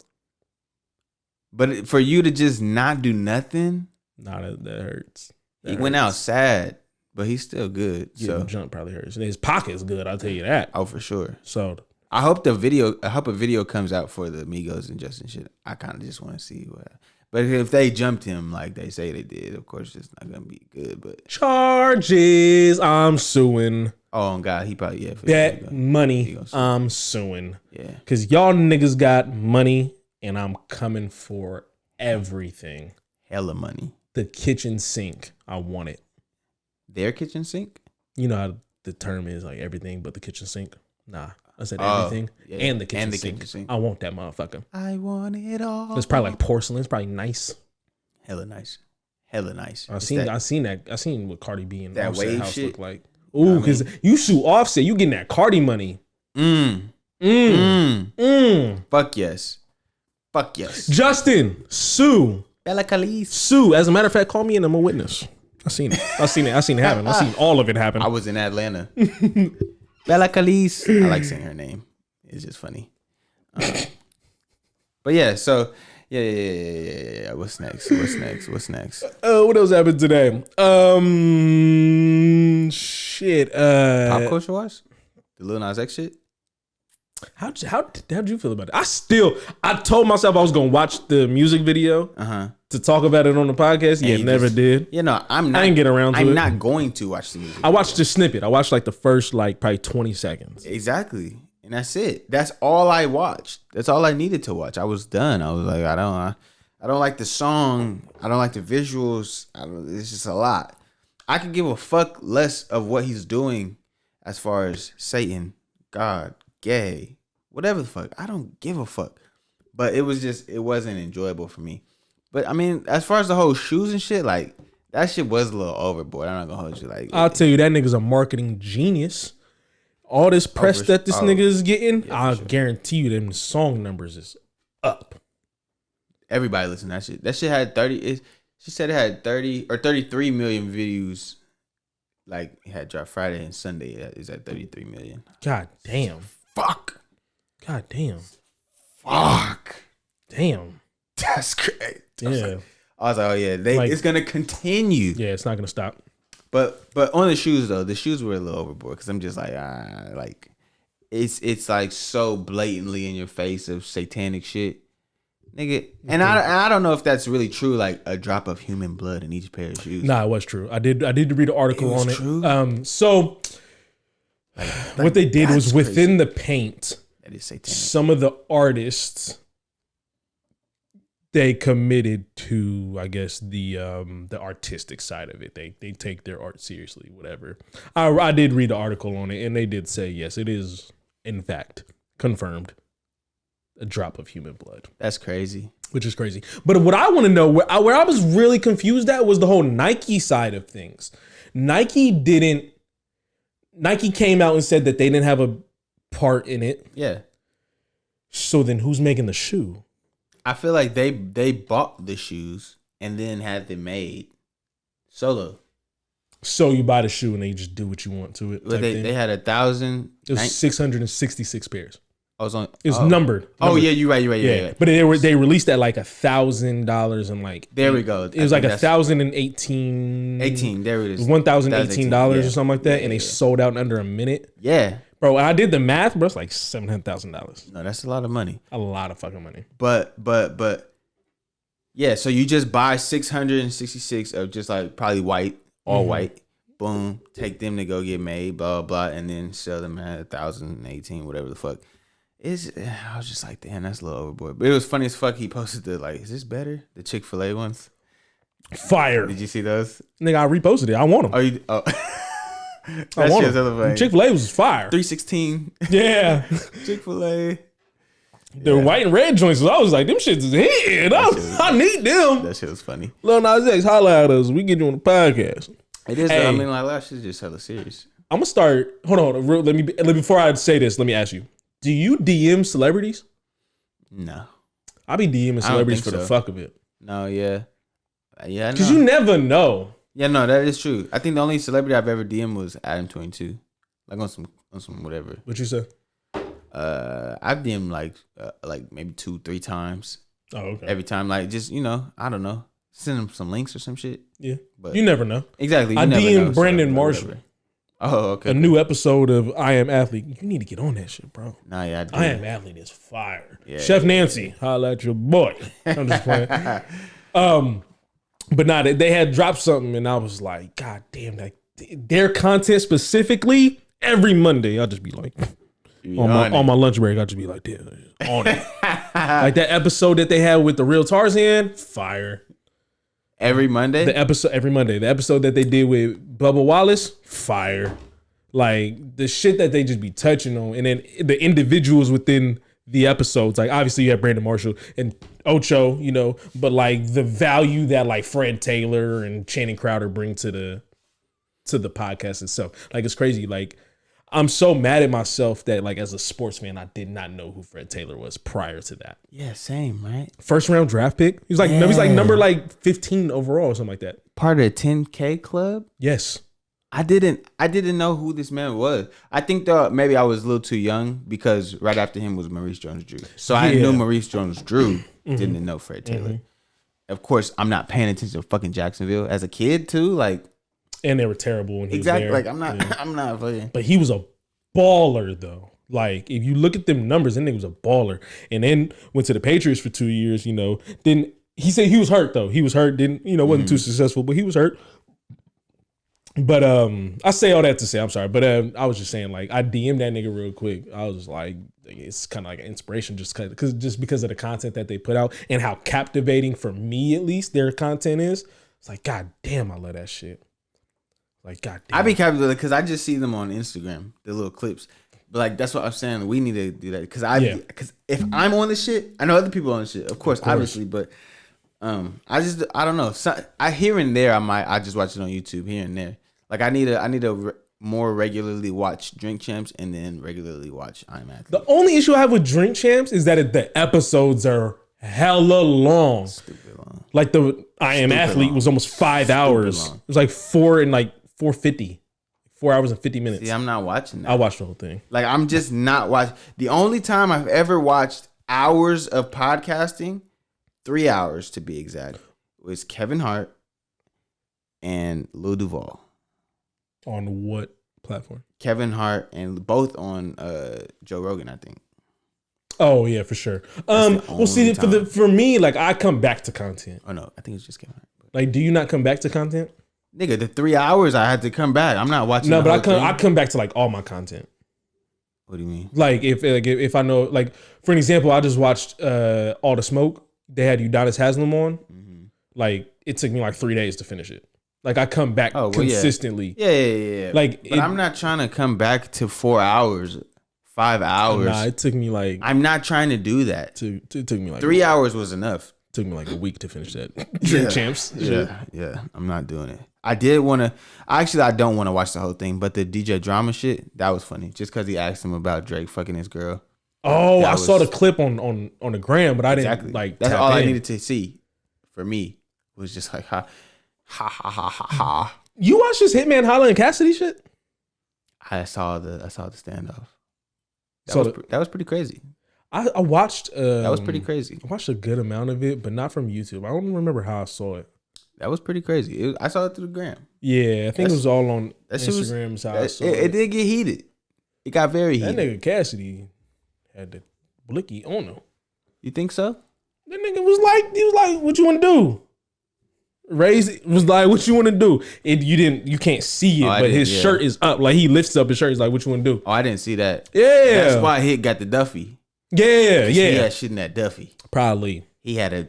Speaker 1: But for you to just not do nothing,
Speaker 2: that hurts.
Speaker 1: He went out sad, but he's still good.
Speaker 2: Yeah, the jump probably hurts. And his pocket's good, I'll tell you that.
Speaker 1: Oh, for sure.
Speaker 2: So
Speaker 1: I hope a video comes out for the Migos and Justin shit. I kind of just want to see what. But if they jumped him like they say they did, of course it's not gonna be good. But
Speaker 2: charges, I'm suing.
Speaker 1: Oh God, he probably
Speaker 2: that money. I'm suing.
Speaker 1: Yeah,
Speaker 2: because y'all niggas got money, and I'm coming for everything.
Speaker 1: Hella money.
Speaker 2: The kitchen sink, I want it.
Speaker 1: Their kitchen sink.
Speaker 2: You know how the term is like everything but the kitchen sink. Nah, I said everything and the kitchen sink. I want that motherfucker.
Speaker 1: I want it all.
Speaker 2: It's probably like porcelain. It's probably nice.
Speaker 1: Hella nice. I seen what Cardi B and
Speaker 2: that
Speaker 1: Offset
Speaker 2: wave
Speaker 1: house
Speaker 2: shit
Speaker 1: look like.
Speaker 2: Ooh, because you sue Offset, you getting that Cardi money.
Speaker 1: Fuck yes.
Speaker 2: Justin, sue.
Speaker 1: Bella Khalees.
Speaker 2: Sue. As a matter of fact, call me and I'm a witness. I seen it happen. I seen all of it happen.
Speaker 1: I was in Atlanta. Bella Khalees. I like saying her name. It's just funny. But yeah, so yeah. What's next?
Speaker 2: What else happened today? Shit.
Speaker 1: Pop culture wise, the Lil Nas X shit.
Speaker 2: How'd you feel about it? I told myself I was gonna watch the music video to talk about it on the podcast. Yeah, never did.
Speaker 1: You know, I
Speaker 2: didn't get around to it.
Speaker 1: I'm not going to watch the music video.
Speaker 2: I watched the snippet. I watched like the first probably 20 seconds.
Speaker 1: Exactly. And that's it. That's all I watched. That's all I needed to watch. I was done. I was like, I don't like the song. I don't like the visuals. It's just a lot. I could give a fuck less of what he's doing as far as Satan, God, gay, whatever the fuck. I don't give a fuck. But it wasn't enjoyable for me. But I mean, as far as the whole shoes and shit, like that shit was a little overboard. I'm not gonna hold you. Like,
Speaker 2: I'll tell you, that nigga's a marketing genius. All this press that this nigga is getting, I guarantee you them song numbers is up.
Speaker 1: Everybody listen to that shit. That shit had 30. She said it had 30 or 33 million views. Like it had dropped Friday and Sunday. Is at 33 million.
Speaker 2: God damn.
Speaker 1: Fuck.
Speaker 2: God damn.
Speaker 1: Fuck.
Speaker 2: damn.
Speaker 1: That's great.
Speaker 2: Yeah.
Speaker 1: I was like, oh yeah, it's gonna continue.
Speaker 2: Yeah, it's not gonna stop.
Speaker 1: But on the shoes though, the shoes were a little overboard because I'm just like it's like so blatantly in your face of satanic shit, nigga. And I don't know if that's really true. Like a drop of human blood in each pair of shoes.
Speaker 2: Nah, it was true. I did read an article on it.
Speaker 1: True?
Speaker 2: So what they did was within the paint.
Speaker 1: That is satanic.
Speaker 2: Some of the artists, they committed to, I guess, the artistic side of it. They take their art seriously, whatever. I did read the article on it, and they did say, yes, it is, in fact, confirmed a drop of human blood.
Speaker 1: That's crazy.
Speaker 2: Which is crazy. But what I want to know, where I was really confused at was the whole Nike side of things. Nike came out and said that they didn't have a part in it.
Speaker 1: Yeah.
Speaker 2: So then who's making the shoe?
Speaker 1: I feel like they bought the shoes and then had them made solo.
Speaker 2: So you buy the shoe and they just do what you want to it.
Speaker 1: But they had 1,000.
Speaker 2: It was 666 pairs.
Speaker 1: I was on.
Speaker 2: It was numbered.
Speaker 1: Oh yeah, you're right. Yeah.
Speaker 2: But they released at like $1,000 and like
Speaker 1: there we go.
Speaker 2: It was like 1,018.
Speaker 1: 18. There it is.
Speaker 2: $1,018 or something like that, and they sold out in under a minute.
Speaker 1: Yeah,
Speaker 2: bro. I did the math, bro. It's like $700,000.
Speaker 1: No, that's a lot of money.
Speaker 2: A lot of fucking money.
Speaker 1: But yeah. So you just buy 666 of just like probably white, all white. Boom. Take them to go get made. Blah blah, and then sell them at 1,018, whatever the fuck. I was just like, damn, that's a little overboard. But it was funny as fuck. He posted is this better? The Chick-fil-A ones.
Speaker 2: Fire.
Speaker 1: Did you see those?
Speaker 2: Nigga, I reposted it. I want them.
Speaker 1: Oh.
Speaker 2: I want them. Chick-fil-A was fire.
Speaker 1: 316.
Speaker 2: Yeah.
Speaker 1: Chick-fil-A.
Speaker 2: The white and red joints. I was like, them shits is hit. I need them.
Speaker 1: That shit was funny.
Speaker 2: Lil Nas X, holla at us. We get you on the podcast.
Speaker 1: It is. Hey, I mean, like last shit just hella serious.
Speaker 2: I'm gonna start. Hold on. Before I say this, let me ask you. Do you DM celebrities?
Speaker 1: No.
Speaker 2: I be DMing celebrities for the fuck of it.
Speaker 1: No, yeah. Yeah,
Speaker 2: because you never know.
Speaker 1: Yeah, no, that is true. I think the only celebrity I've ever DM'd was Adam22. Like on some whatever.
Speaker 2: What you say?
Speaker 1: I've DM'd like maybe 2-3 times.
Speaker 2: Oh, okay.
Speaker 1: Every time, like just, I don't know. Send them some links or some shit.
Speaker 2: Yeah. But you never know.
Speaker 1: Exactly.
Speaker 2: I DM'd Brandon Marshall.
Speaker 1: Whatever. Oh, okay.
Speaker 2: A new episode of I Am Athlete. You need to get on that shit, bro.
Speaker 1: Nah, yeah,
Speaker 2: I Am Athlete is fire.
Speaker 1: Yeah,
Speaker 2: Chef Nancy, holla at your boy. I'm just playing. But nah, they had dropped something, and I was like, God damn, like their content specifically every Monday, I'll just be like, on my lunch break, I'll just be like, damn, on it. Like that episode that they had with the real Tarzan, fire.
Speaker 1: Every Monday?
Speaker 2: Every Monday. The episode that they did with Bubba Wallace, fire. Like the shit that they just be touching on. And then the individuals within the episodes, like obviously you have Brandon Marshall and Ocho, but like the value that like Fred Taylor and Channing Crowder bring to the podcast itself. Like it's crazy. Like I'm so mad at myself that like as a sports fan, I did not know who Fred Taylor was prior to that.
Speaker 1: Yeah, same, right?
Speaker 2: First round draft pick. He's like number like 15 overall or something like that.
Speaker 1: Part of the 10K club?
Speaker 2: Yes.
Speaker 1: I didn't know who this man was. I think maybe I was a little too young because right after him was Maurice Jones-Drew. So I knew Maurice Jones-Drew, didn't know Fred Taylor. Of course, I'm not paying attention to fucking Jacksonville as a kid too, like.
Speaker 2: And they were terrible when he was there.
Speaker 1: Like I'm not fucking.
Speaker 2: But he was a baller though. Like if you look at them numbers, then he was a baller. And then went to the Patriots for 2 years. Then he said he was hurt though. He was hurt. Wasn't too successful, but he was hurt. But I say all that to say I'm sorry. But I was just saying like I DM'd that nigga real quick. I was like it's kind of like an inspiration just because of the content that they put out and how captivating for me at least their content is. It's like God damn, I love that shit. Like, goddamn.
Speaker 1: I be captivated because I just see them on Instagram, the little clips. But like, that's what I'm saying. We need to do that because if I'm on the shit, I know other people on the shit, of course. Obviously. But I don't know. I here and there, I just watch it on YouTube here and there. Like I need to more regularly watch Drink Champs and then regularly watch I'm Athlete.
Speaker 2: The only issue I have with Drink Champs is that the episodes are hella long.
Speaker 1: Stupid long.
Speaker 2: Like the I Am Athlete was almost 5 hours. It was like 4:50. 4 hours and 50 minutes.
Speaker 1: See, I'm not watching that.
Speaker 2: I watched the whole thing.
Speaker 1: Like I'm just not watching. The only time I've ever watched hours of podcasting, 3 hours to be exact, was Kevin Hart and Lil Duval.
Speaker 2: On what platform?
Speaker 1: Kevin Hart and both on Joe Rogan, I think.
Speaker 2: Oh yeah, for sure. Well, see, for me, like I come back to content.
Speaker 1: Oh no, I think it's just Kevin Hart.
Speaker 2: Like, do you not come back to content?
Speaker 1: Nigga, the 3 hours I had to come back. I'm not watching.
Speaker 2: No, but I come back to like all my content.
Speaker 1: What do you mean?
Speaker 2: Like if I know, like for an example, I just watched All the Smoke. They had Udonis Haslam on. Mm-hmm. Like it took me like 3 days to finish it. Like I come back consistently.
Speaker 1: Yeah. Like, but I'm not trying to come back to 4 hours, 5 hours.
Speaker 2: Nah, it took me like.
Speaker 1: I'm not trying to do that.
Speaker 2: It took me like
Speaker 1: 3 hours was enough.
Speaker 2: Took me like a week to finish that. Drink Champs.
Speaker 1: Yeah. I'm not doing it. I did want to. Actually, I don't want to watch the whole thing, but the DJ Drama shit, that was funny. Just because he asked him about Drake fucking his girl.
Speaker 2: Oh, I saw the clip on the gram, but I didn't like.
Speaker 1: That's all I needed to see. For me, was just like ha.
Speaker 2: You watched this Hitman Holla and Cassidy shit?
Speaker 1: I saw the standoff. That was pretty crazy.
Speaker 2: I watched.
Speaker 1: That was pretty crazy.
Speaker 2: I watched a good amount of it, but not from YouTube. I don't remember how I saw it.
Speaker 1: That was pretty crazy. I saw it through the gram.
Speaker 2: Yeah, I think it was all on Instagram.
Speaker 1: It did get heated. It got very heated.
Speaker 2: That nigga Cassidy had the blicky on him.
Speaker 1: You think so?
Speaker 2: That nigga was like, what you want to do? Was like, what you want to do? You can't see it, but his shirt is up. Like he lifts up his shirt. He's like, what you want to do?
Speaker 1: Oh, I didn't see that.
Speaker 2: Yeah,
Speaker 1: that's why Hit got the Duffy.
Speaker 2: Yeah.
Speaker 1: He had shit in that Duffy.
Speaker 2: Probably.
Speaker 1: He had a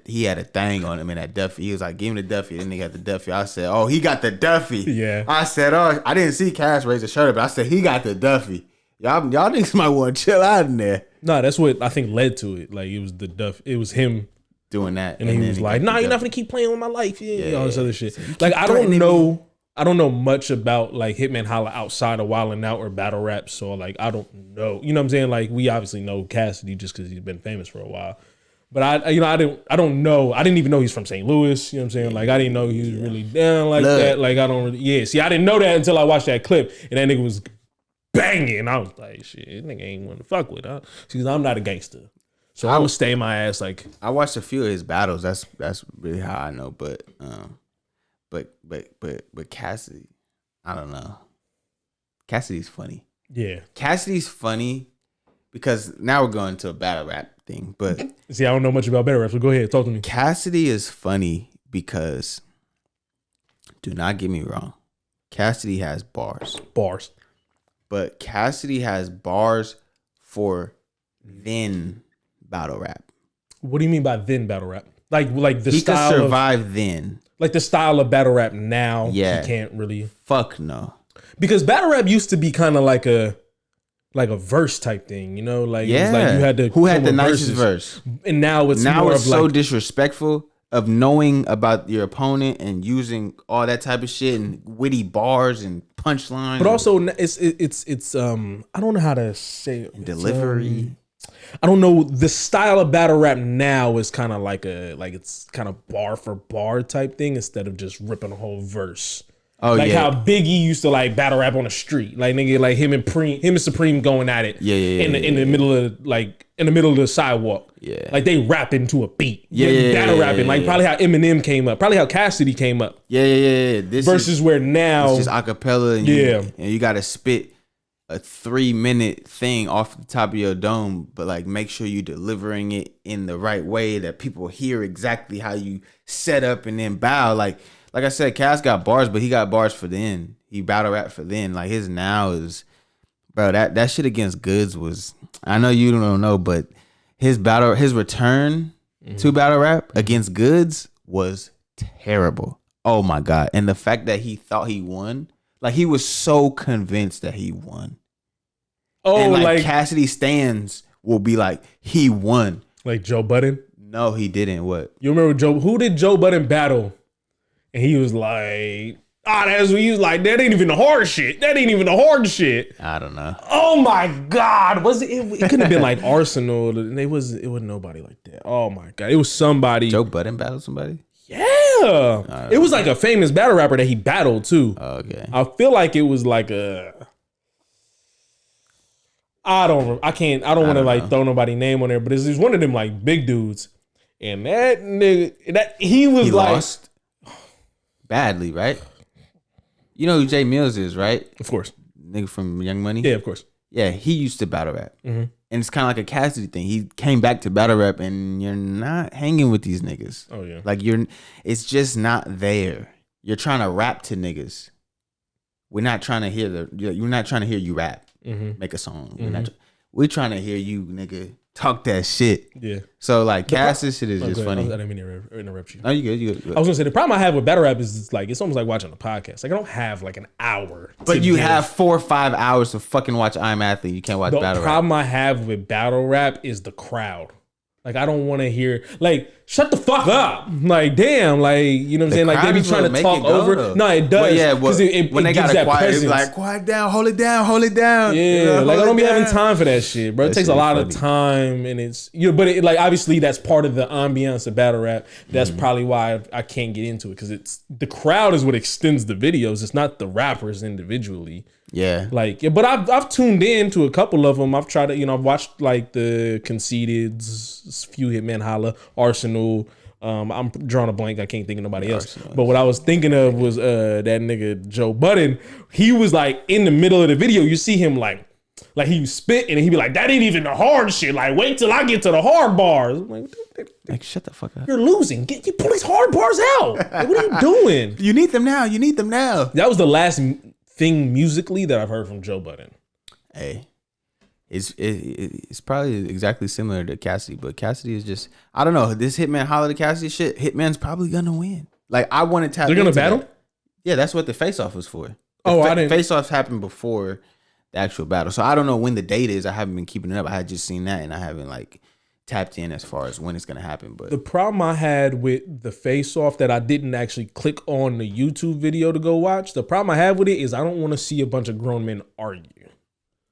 Speaker 1: thing on him in that Duffy. He was like, give him the Duffy. Then he got the Duffy. I said, oh, he got the Duffy.
Speaker 2: Yeah.
Speaker 1: I said, oh, I didn't see Cass raise the shirt up, but I said, he got the Duffy. Y'all niggas might want to chill out in there.
Speaker 2: No, that's what I think led to it. Like, it was the Duff. It was him
Speaker 1: doing that.
Speaker 2: And he was like, nah, you're not going to keep playing with my life. Yeah, all this other shit. Like, I don't know much about, like, Hitman Holla outside of Wildin' Out or battle rap. So, like, I don't know. You know what I'm saying? Like, we obviously know Cassidy just because he's been famous for a while. But I don't know. I didn't even know he's from St. Louis. You know what I'm saying? Like, I didn't know he was really down like that. Like, I don't really. See, I didn't know that until I watched that clip. And that nigga was banging. I was like, shit, this nigga ain't want to fuck with. Huh? See, I'm not a gangster. So I'm going to stay my ass. Like,
Speaker 1: I watched a few of his battles. That's really how I know. But Cassidy, I don't know. Cassidy's funny.
Speaker 2: Yeah.
Speaker 1: Cassidy's funny because now we're going to a battle rap thing. But
Speaker 2: see, I don't know much about battle rap, so go ahead, talk to me.
Speaker 1: Cassidy is funny because, do not get me wrong, Cassidy has bars. But Cassidy has bars for then battle rap.
Speaker 2: What do you mean by then battle rap? Like the
Speaker 1: he
Speaker 2: style
Speaker 1: could survive then.
Speaker 2: Like the style of battle rap now,
Speaker 1: yeah,
Speaker 2: he can't really.
Speaker 1: Fuck no.
Speaker 2: Because battle rap used to be kind of like a verse type thing, you know? Like, it was like you had to
Speaker 1: who had the nicest verse.
Speaker 2: And now it's
Speaker 1: so like, disrespectful of knowing about your opponent and using all that type of shit and witty bars and punchlines.
Speaker 2: But also it's I don't know how to say it.
Speaker 1: Delivery.
Speaker 2: I don't know. The style of battle rap now is kind of like it's kind of bar for bar type thing instead of just ripping a whole verse. Oh, like how Biggie used to like battle rap on the street, like nigga, like him and Supreme going at it. In the middle of the sidewalk. Yeah, like they rapping to a beat. Battle rapping, like probably how Eminem came up, probably how Cassidy came up. This versus where now
Speaker 1: it's just acapella. And you got to spit a 3-minute thing off the top of your dome, but like make sure you delivering it in the right way that people hear exactly how you set up and then bow. Like I said, Cass got bars, but he got bars for then. He battle rap for then. Like his now is, bro. That shit against Goods was. I know you don't know, but his return to battle rap against Goods was terrible. Oh my god! And the fact that he thought he won, like he was so convinced that he won. Oh, and like Cassidy stands will be like he won.
Speaker 2: Like Joe Budden?
Speaker 1: No, he didn't. What?
Speaker 2: You remember who did Joe Budden battle? And he was like, that's what he was like, that ain't even the hard shit. That ain't even the hard shit.
Speaker 1: I don't know.
Speaker 2: Oh my God. Was it couldn't have been like Arsenal. It wasn't nobody like that. Oh my God. It was somebody.
Speaker 1: Joe Budden battled somebody?
Speaker 2: Yeah. It was like a famous battle rapper that he battled too.
Speaker 1: Okay.
Speaker 2: I feel like it was like I don't want to like throw nobody's name on there, but it's one of them like big dudes. And that nigga, he
Speaker 1: lost badly, right? You know who Jay Mills is, right?
Speaker 2: Of course.
Speaker 1: Nigga from Young Money?
Speaker 2: Yeah, of course.
Speaker 1: Yeah, he used to battle rap.
Speaker 2: Mm-hmm.
Speaker 1: And it's kind of like a Cassidy thing. He came back to battle rap, and you're not hanging with these niggas.
Speaker 2: Oh, yeah.
Speaker 1: Like, it's just not there. You're trying to rap to niggas. We're not trying to hear you're not trying to hear you rap, make a song. We're trying to hear you, nigga, talk that shit.
Speaker 2: Yeah.
Speaker 1: So like, Cass's shit is just funny.
Speaker 2: I didn't mean to interrupt you.
Speaker 1: No, you good.
Speaker 2: I was gonna say the problem I have with battle rap is it's almost like watching a podcast. Like I don't have like an hour.
Speaker 1: But you have 4 or 5 hours to fucking watch I'm Athlete. You can't watch battle rap.
Speaker 2: The problem I have with battle rap is the crowd. Like I don't want to hear like shut the fuck up. Like damn, like you know what I'm saying. Like they be trying to talk over. Though. No, it does.
Speaker 1: Yeah, because when they got quiet,
Speaker 2: presence.
Speaker 1: It's like quiet down, hold it down. Yeah,
Speaker 2: you know, like I don't be having time for that shit, bro. It takes a lot of time, and it's but it, like obviously that's part of the ambiance of battle rap. That's probably why I can't get into it because it's the crowd is what extends the videos. It's not the rappers individually.
Speaker 1: Yeah,
Speaker 2: like but I've tuned in to a couple of them. I've tried to I've watched like the Conceited's, Few Hitman Holla, Arsenal. I'm drawing a blank. I can't think of nobody else. But what I was thinking of was that nigga Joe Budden. He was like in the middle of the video. You see him like he spit and he be like, that ain't even the hard shit. Like wait till I get to the hard bars. I'm
Speaker 1: like shut the fuck up.
Speaker 2: You're losing. You pull these hard bars out. Like, what are you doing?
Speaker 1: You need them now.
Speaker 2: That was the last thing musically that I've heard from Joe Budden.
Speaker 1: Hey, it's probably exactly similar to Cassidy, but Cassidy is just I don't know this Hitman Holla to Cassidy shit. Hitman's probably gonna win. Like I want to tap.
Speaker 2: They're gonna battle.
Speaker 1: That. Yeah, that's what the face off was for.
Speaker 2: I didn't.
Speaker 1: Face offs happened before the actual battle, so I don't know when the date is. I haven't been keeping it up. I had just seen that, and I haven't like tapped in as far as when it's gonna happen. But
Speaker 2: the problem I had with the face off that I didn't actually click on the YouTube video to go watch. The problem I have with it is I don't want to see a bunch of grown men argue.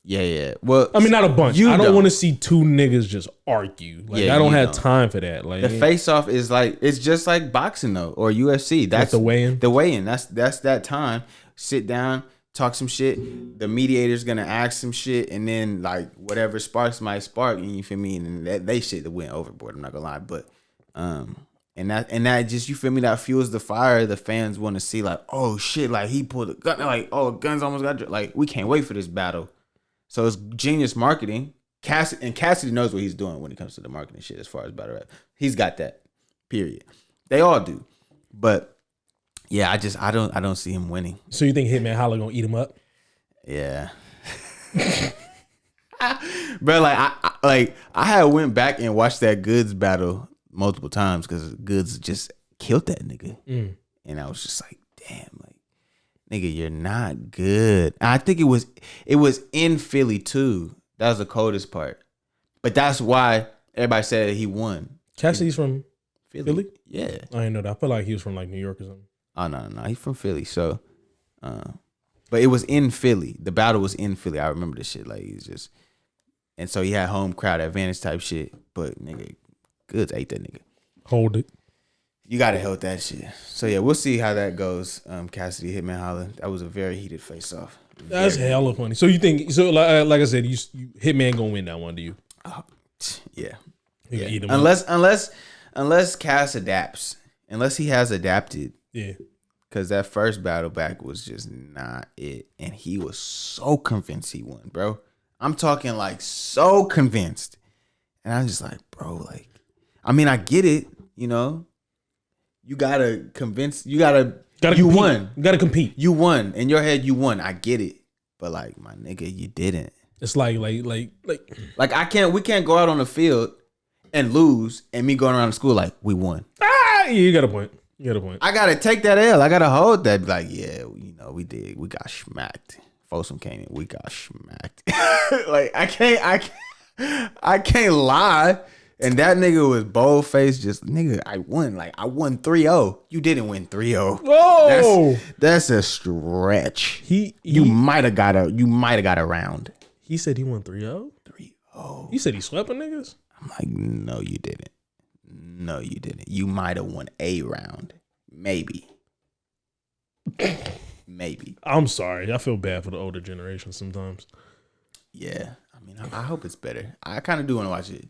Speaker 1: Yeah. Well,
Speaker 2: I mean, not a bunch. I don't want to see two niggas just argue. Like I don't have time for that. Like
Speaker 1: the face off is like it's just like boxing though or UFC. That's
Speaker 2: the weigh-in.
Speaker 1: The weigh-in. That's that time. Sit down, talk some shit. The mediator's gonna ask some shit, and then like whatever sparks might spark, and you feel me, and they shit that went overboard. I'm not gonna lie, but and that just you feel me, that fuels the fire. The fans want to see like, oh shit, like he pulled a gun, like oh guns almost got like we can't wait for this battle. So it's genius marketing. Cassidy knows what he's doing when it comes to the marketing shit as far as battle rap. He's got that. Period. They all do, but yeah, I don't see him winning.
Speaker 2: So you think Hitman Holla gonna eat him up?
Speaker 1: Yeah. Bro, like I had went back and watched that Goods battle multiple times because Goods just killed that nigga, and I was just like, damn, like nigga, you're not good. And I think it was in Philly too. That was the coldest part, but that's why everybody said he won.
Speaker 2: Cassidy's from Philly?
Speaker 1: Yeah,
Speaker 2: I didn't know that. I feel like he was from like New York or something.
Speaker 1: Oh no, he's from Philly. So, but it was in Philly. The battle was in Philly. I remember this shit. Like he's just, and so he had home crowd advantage type shit. But nigga, Goods ate that nigga.
Speaker 2: Hold it.
Speaker 1: You gotta hold that shit. So yeah, we'll see how that goes. Cassidy Hitman Holla. That was a very heated face off.
Speaker 2: That's hella funny. So you think like I said, you Hitman gonna win that one? Do you?
Speaker 1: Yeah.
Speaker 2: Eat him
Speaker 1: Unless Cass adapts. Unless he has adapted.
Speaker 2: Yeah.
Speaker 1: Because that first battle back was just not it. And he was so convinced he won, bro. I'm talking like so convinced. And I'm just like, bro, like, I mean, I get it, you know. You gotta convince, you won.
Speaker 2: You gotta compete.
Speaker 1: You won. In your head, you won. I get it. But like, my nigga, you didn't.
Speaker 2: It's like
Speaker 1: we can't go out on the field and lose and me going around the school like we won.
Speaker 2: You got a point.
Speaker 1: I gotta take that L. I gotta hold that. Like, yeah, you know, we did. We got smacked. Folsom came in. We got smacked. Like, I can't lie. And that nigga was bold faced. Just nigga, I won. Like I won 3-0. You didn't win 3-0.
Speaker 2: Oh,
Speaker 1: that's a stretch. You might have got a round.
Speaker 2: He said he won 3-0.
Speaker 1: 3-0.
Speaker 2: You said he swept on niggas.
Speaker 1: I'm like, no, you didn't. You might have won a round. Maybe.
Speaker 2: I'm sorry. I feel bad for the older generation sometimes.
Speaker 1: Yeah. mean, I hope it's better. I kind of do want to watch it.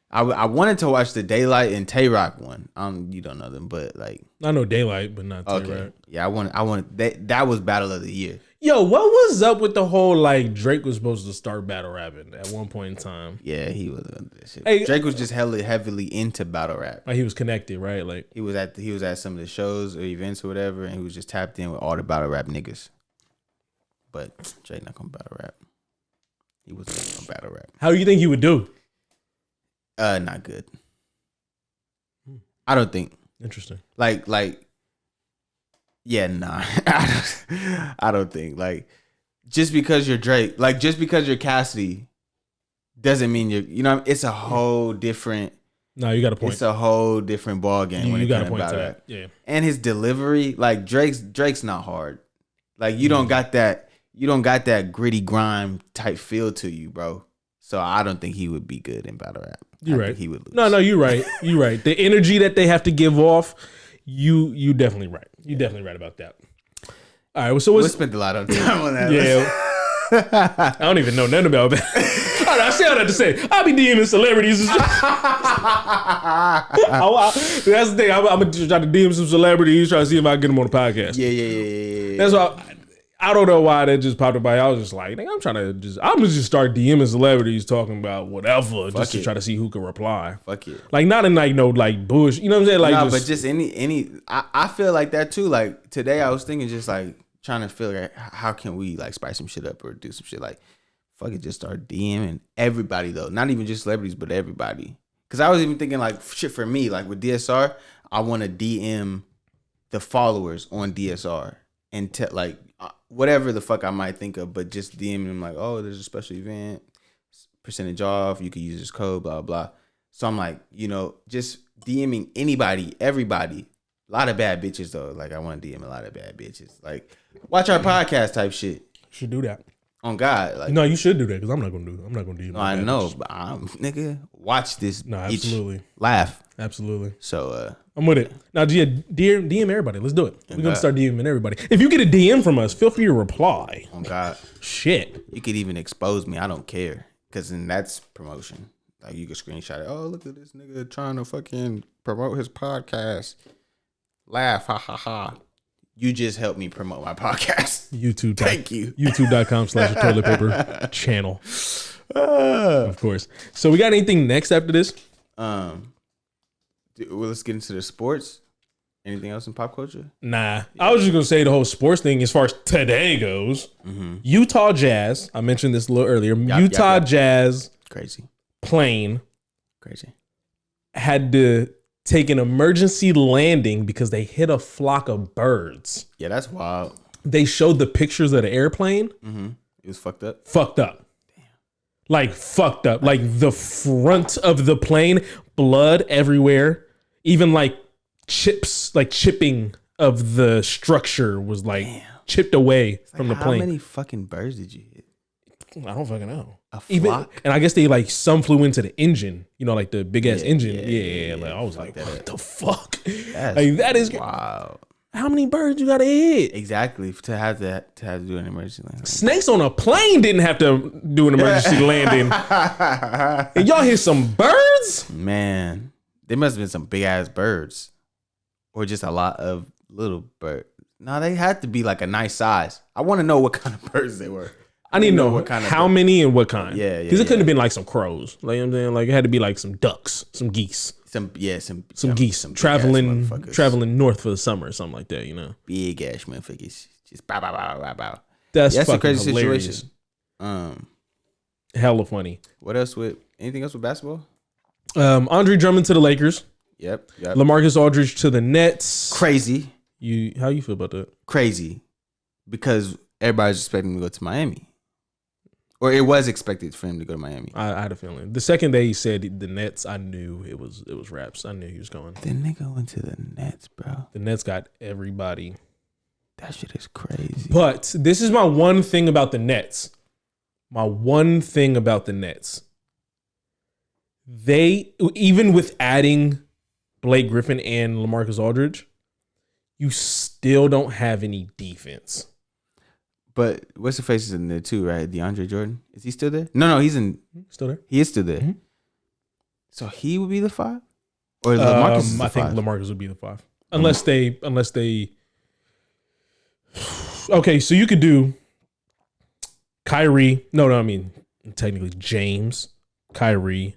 Speaker 1: I wanted to watch the Daylight and Tay Rock one. You don't know them, but like
Speaker 2: I know Daylight, but not Tay Rock.
Speaker 1: Yeah, I want that was Battle of the Year.
Speaker 2: Yo, what was up with the whole like Drake was supposed to start battle rapping at one point in time?
Speaker 1: Yeah, he was. Drake was just heavily into battle rap.
Speaker 2: Like he was connected, right? Like
Speaker 1: he was at some of the shows or events or whatever, and he was just tapped in with all the battle rap niggas. But Drake not gonna battle rap. He wasn't gonna battle rap.
Speaker 2: How do you think he would do?
Speaker 1: Not good. I don't think.
Speaker 2: Interesting.
Speaker 1: Like, yeah, nah. I don't think. Like, just because you're Drake, like, just because you're Cassidy, doesn't mean it's a whole different.
Speaker 2: No, you got a point.
Speaker 1: It's a whole different ball game when it comes to battle rap.
Speaker 2: Yeah.
Speaker 1: And his delivery, like Drake's not hard. Like, you don't got that gritty grime type feel to you, bro. So I don't think he would be good in battle rap.
Speaker 2: You're right.
Speaker 1: He would lose.
Speaker 2: No, you're right. You're right. The energy that they have to give off, you definitely right. You're definitely right about that. All right. Well, so we
Speaker 1: spent a lot of time on that.
Speaker 2: Yeah. I don't even know nothing about that. All right, I say all that to say, I be DMing celebrities. That's the thing. I'm gonna try to DM some celebrities, try to see if I can get them on the podcast.
Speaker 1: Yeah.
Speaker 2: That's why. I don't know why that just popped up by. I was just like, I'm gonna just start DMing celebrities talking about whatever, just to try to see who can reply.
Speaker 1: Fuck it.
Speaker 2: Like not in like no like bush. You know what I'm saying? Like
Speaker 1: but just any. I feel like that too. Like today, I was thinking just like trying to figure out how can we like spice some shit up or do some shit like, fuck it, just start DMing everybody though, not even just celebrities, but everybody. Because I was even thinking like shit for me, like with DSR, I want to DM the followers on DSR and like. Whatever the fuck I might think of, but just DM them like, oh, there's a special event, percentage off, you can use this code, blah, blah. So I'm like, just DMing anybody, everybody. A lot of bad bitches though. Like I want to DM a lot of bad bitches. Like watch our podcast type shit.
Speaker 2: Should do that.
Speaker 1: On God. Like
Speaker 2: no, you should do that because I'm not gonna DM.
Speaker 1: No, I know, but nigga, watch this.
Speaker 2: No, absolutely.
Speaker 1: Laugh.
Speaker 2: Absolutely.
Speaker 1: So
Speaker 2: I'm with it. Now, DM everybody. Let's do it. We're gonna start DMing everybody. If you get a DM from us, feel free to reply.
Speaker 1: Oh God.
Speaker 2: Shit.
Speaker 1: You could even expose me. I don't care. Cause then that's promotion. Like you could screenshot it. Oh, look at this nigga trying to fucking promote his podcast. Laugh, ha ha ha. You just helped me promote my podcast.
Speaker 2: YouTube.
Speaker 1: Thank you.
Speaker 2: YouTube.com/toilet paper channel. Of course. So we got anything next after this?
Speaker 1: Well, let's get into the sports. Anything else in pop culture?
Speaker 2: Nah. I was just going to say the whole sports thing as far as today goes. Mm-hmm. Utah Jazz. I mentioned this a little earlier. Utah Jazz.
Speaker 1: Crazy.
Speaker 2: Plane.
Speaker 1: Crazy.
Speaker 2: Had to take an emergency landing because they hit a flock of birds.
Speaker 1: Yeah, that's wild.
Speaker 2: They showed the pictures of the airplane.
Speaker 1: Mm-hmm. It was fucked up.
Speaker 2: Fucked up. Damn. Like fucked up. Like the front of the plane, blood everywhere. Even like chipping of the structure was like chipped away from the plane.
Speaker 1: How many fucking birds did you hit?
Speaker 2: I don't fucking know.
Speaker 1: A flock?
Speaker 2: And I guess they like some flew into the engine, like the big ass engine. Yeah. Like I was like, what the fuck? Like that is
Speaker 1: wow.
Speaker 2: How many birds you gotta hit?
Speaker 1: Exactly to have to do an emergency landing.
Speaker 2: Snakes on a plane didn't have to do an emergency landing. And y'all hit some birds?
Speaker 1: Man, there must have been some big ass birds, or just a lot of little birds. No, they had to be like a nice size. I want to know what kind of birds they were.
Speaker 2: I need to know what kind of how many and what kind.
Speaker 1: Yeah.
Speaker 2: Because it couldn't have been like some crows. Like I'm saying, like it had to be like some ducks, some geese.
Speaker 1: Some geese
Speaker 2: traveling north for the summer or something like that,
Speaker 1: Big ass motherfuckers. Just bow bow bow bow bow.
Speaker 2: That's
Speaker 1: a crazy
Speaker 2: hilarious.
Speaker 1: Situation.
Speaker 2: Hella funny.
Speaker 1: What else anything else with basketball?
Speaker 2: Andre Drummond to the Lakers.
Speaker 1: Yep.
Speaker 2: LaMarcus Aldridge to the Nets.
Speaker 1: Crazy.
Speaker 2: How you feel about that?
Speaker 1: Crazy. Because everybody's expecting him to go to Miami. Or it was expected for him to go to Miami.
Speaker 2: I had a feeling. The second day he said the Nets, I knew it was raps. I knew he was going.
Speaker 1: The nigga went to the Nets, bro.
Speaker 2: The Nets got everybody.
Speaker 1: That shit is crazy.
Speaker 2: But this is my one thing about the Nets. They, even with adding Blake Griffin and LaMarcus Aldridge, you still don't have any defense.
Speaker 1: But what's the face is in there too, right? DeAndre Jordan. Is he still there? No, he's in.
Speaker 2: Still there?
Speaker 1: He is still there.
Speaker 2: Mm-hmm.
Speaker 1: So he would be the 5, or LaMarcus is the
Speaker 2: I think
Speaker 1: 5?
Speaker 2: LaMarcus would be the 5, unless they. Okay, so you could do Kyrie. No, I mean technically James, Kyrie,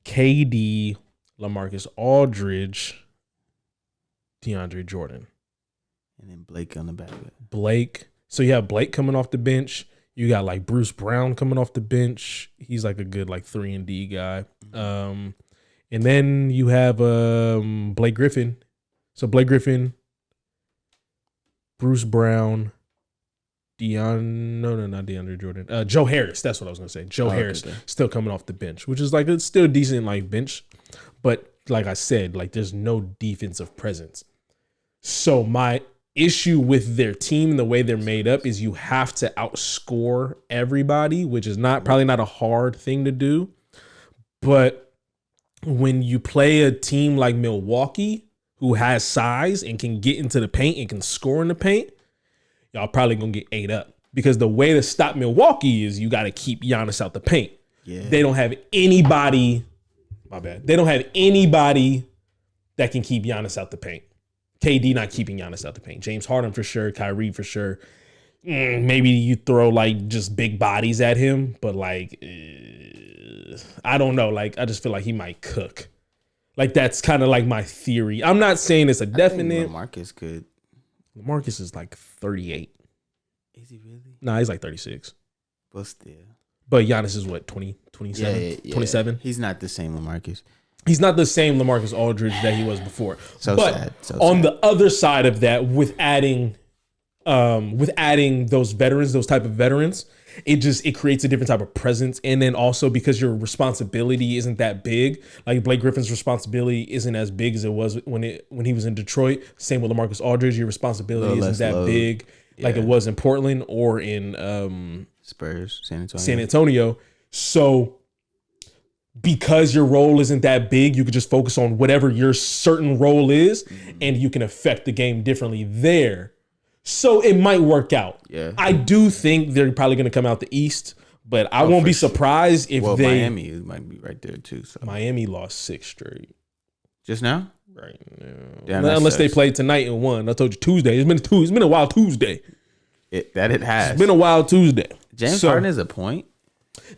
Speaker 2: KD, LaMarcus Aldridge, DeAndre Jordan,
Speaker 1: and then Blake on the back of it.
Speaker 2: Blake. So you have Blake coming off the bench. You got like Bruce Brown coming off the bench. He's like a good like 3-and-D guy. And then you have Blake Griffin. So Blake Griffin, Bruce Brown, not DeAndre Jordan. Joe Harris. That's what I was gonna say. Joe Harris still coming off the bench, which is like it's still a decent like bench, but like I said, like there's no defensive presence. So my issue with their team and the way they're made up is you have to outscore everybody, which is probably not a hard thing to do. But when you play a team like Milwaukee, who has size and can get into the paint and can score in the paint, y'all probably gonna get ate up, because the way to stop Milwaukee is you got to keep Giannis out the paint. Yeah. They don't have anybody. My bad. They don't have anybody that can keep Giannis out the paint. KD not keeping Giannis out the paint. James Harden for sure. Kyrie for sure. Maybe you throw like just big bodies at him, but like I don't know. Like I just feel like he might cook. Like that's kind of like my theory. I'm not saying it's a definite.
Speaker 1: LaMarcus could.
Speaker 2: LaMarcus is like 38.
Speaker 1: Is he really?
Speaker 2: Nah, he's like 36.
Speaker 1: But still.
Speaker 2: But Giannis is what, 20, 27?
Speaker 1: Yeah.
Speaker 2: 27?
Speaker 1: He's not the same LaMarcus.
Speaker 2: He's not the same LaMarcus Aldridge that he was before. But
Speaker 1: sad.
Speaker 2: On the other side of that, with adding those veterans, those type of veterans, it creates a different type of presence. And then also because your responsibility isn't that big, like Blake Griffin's responsibility isn't as big as it was when he was in Detroit. Same with LaMarcus Aldridge, your responsibility isn't that big like it was in Portland or in
Speaker 1: Spurs,
Speaker 2: San Antonio. So because your role isn't that big, you could just focus on whatever your certain role is, and you can affect the game differently there. So it might work out. Yeah, I do think they're probably going to come out the East, but I won't be surprised if
Speaker 1: Miami might be right there too. So
Speaker 2: Miami lost 6 straight
Speaker 1: just now.
Speaker 2: Right now, unless they played tonight and won. I told you Tuesday. It's been a wild Tuesday.
Speaker 1: It has.
Speaker 2: It's been a wild Tuesday.
Speaker 1: James Harden is a point.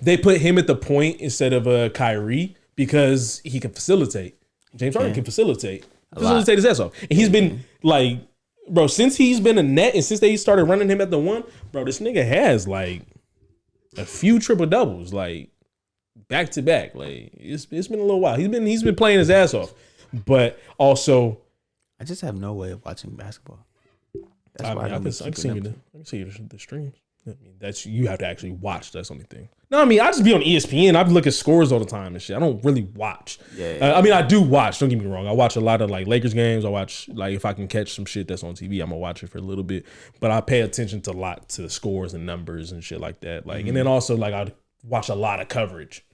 Speaker 2: They put him at the point instead of Kyrie because he can facilitate. James Harden can facilitate his ass off, and he's been like, bro, since he's been a net and since they started running him at the 1, bro, this nigga has like a few triple doubles, like back to back. Like it's been a little while. He's been playing his ass off, but also
Speaker 1: I just have no way of watching basketball. That's
Speaker 2: I
Speaker 1: why
Speaker 2: can see you the streams. I mean, you have to actually watch. That's the only thing. No, I mean, I just be on ESPN. I look at scores all the time and shit. I don't really watch. I mean, I do watch. Don't get me wrong. I watch a lot of like Lakers games. I watch like if I can catch some shit that's on TV, I'm gonna watch it for a little bit. But I pay attention to the scores and numbers and shit like that. Like, and then also like I watch a lot of coverage.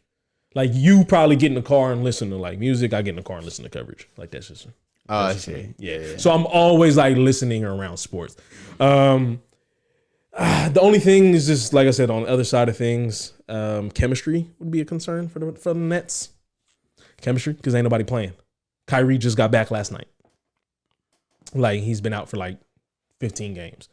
Speaker 2: Like you probably get in the car and listen to like music. I get in the car and listen to coverage. Like that's just.
Speaker 1: I see.
Speaker 2: Yeah. So I'm always like listening around sports. The only thing is just like I said on the other side of things, chemistry would be a concern for the Nets. Chemistry, because ain't nobody playing. Kyrie just got back last night. Like he's been out for like 15 games.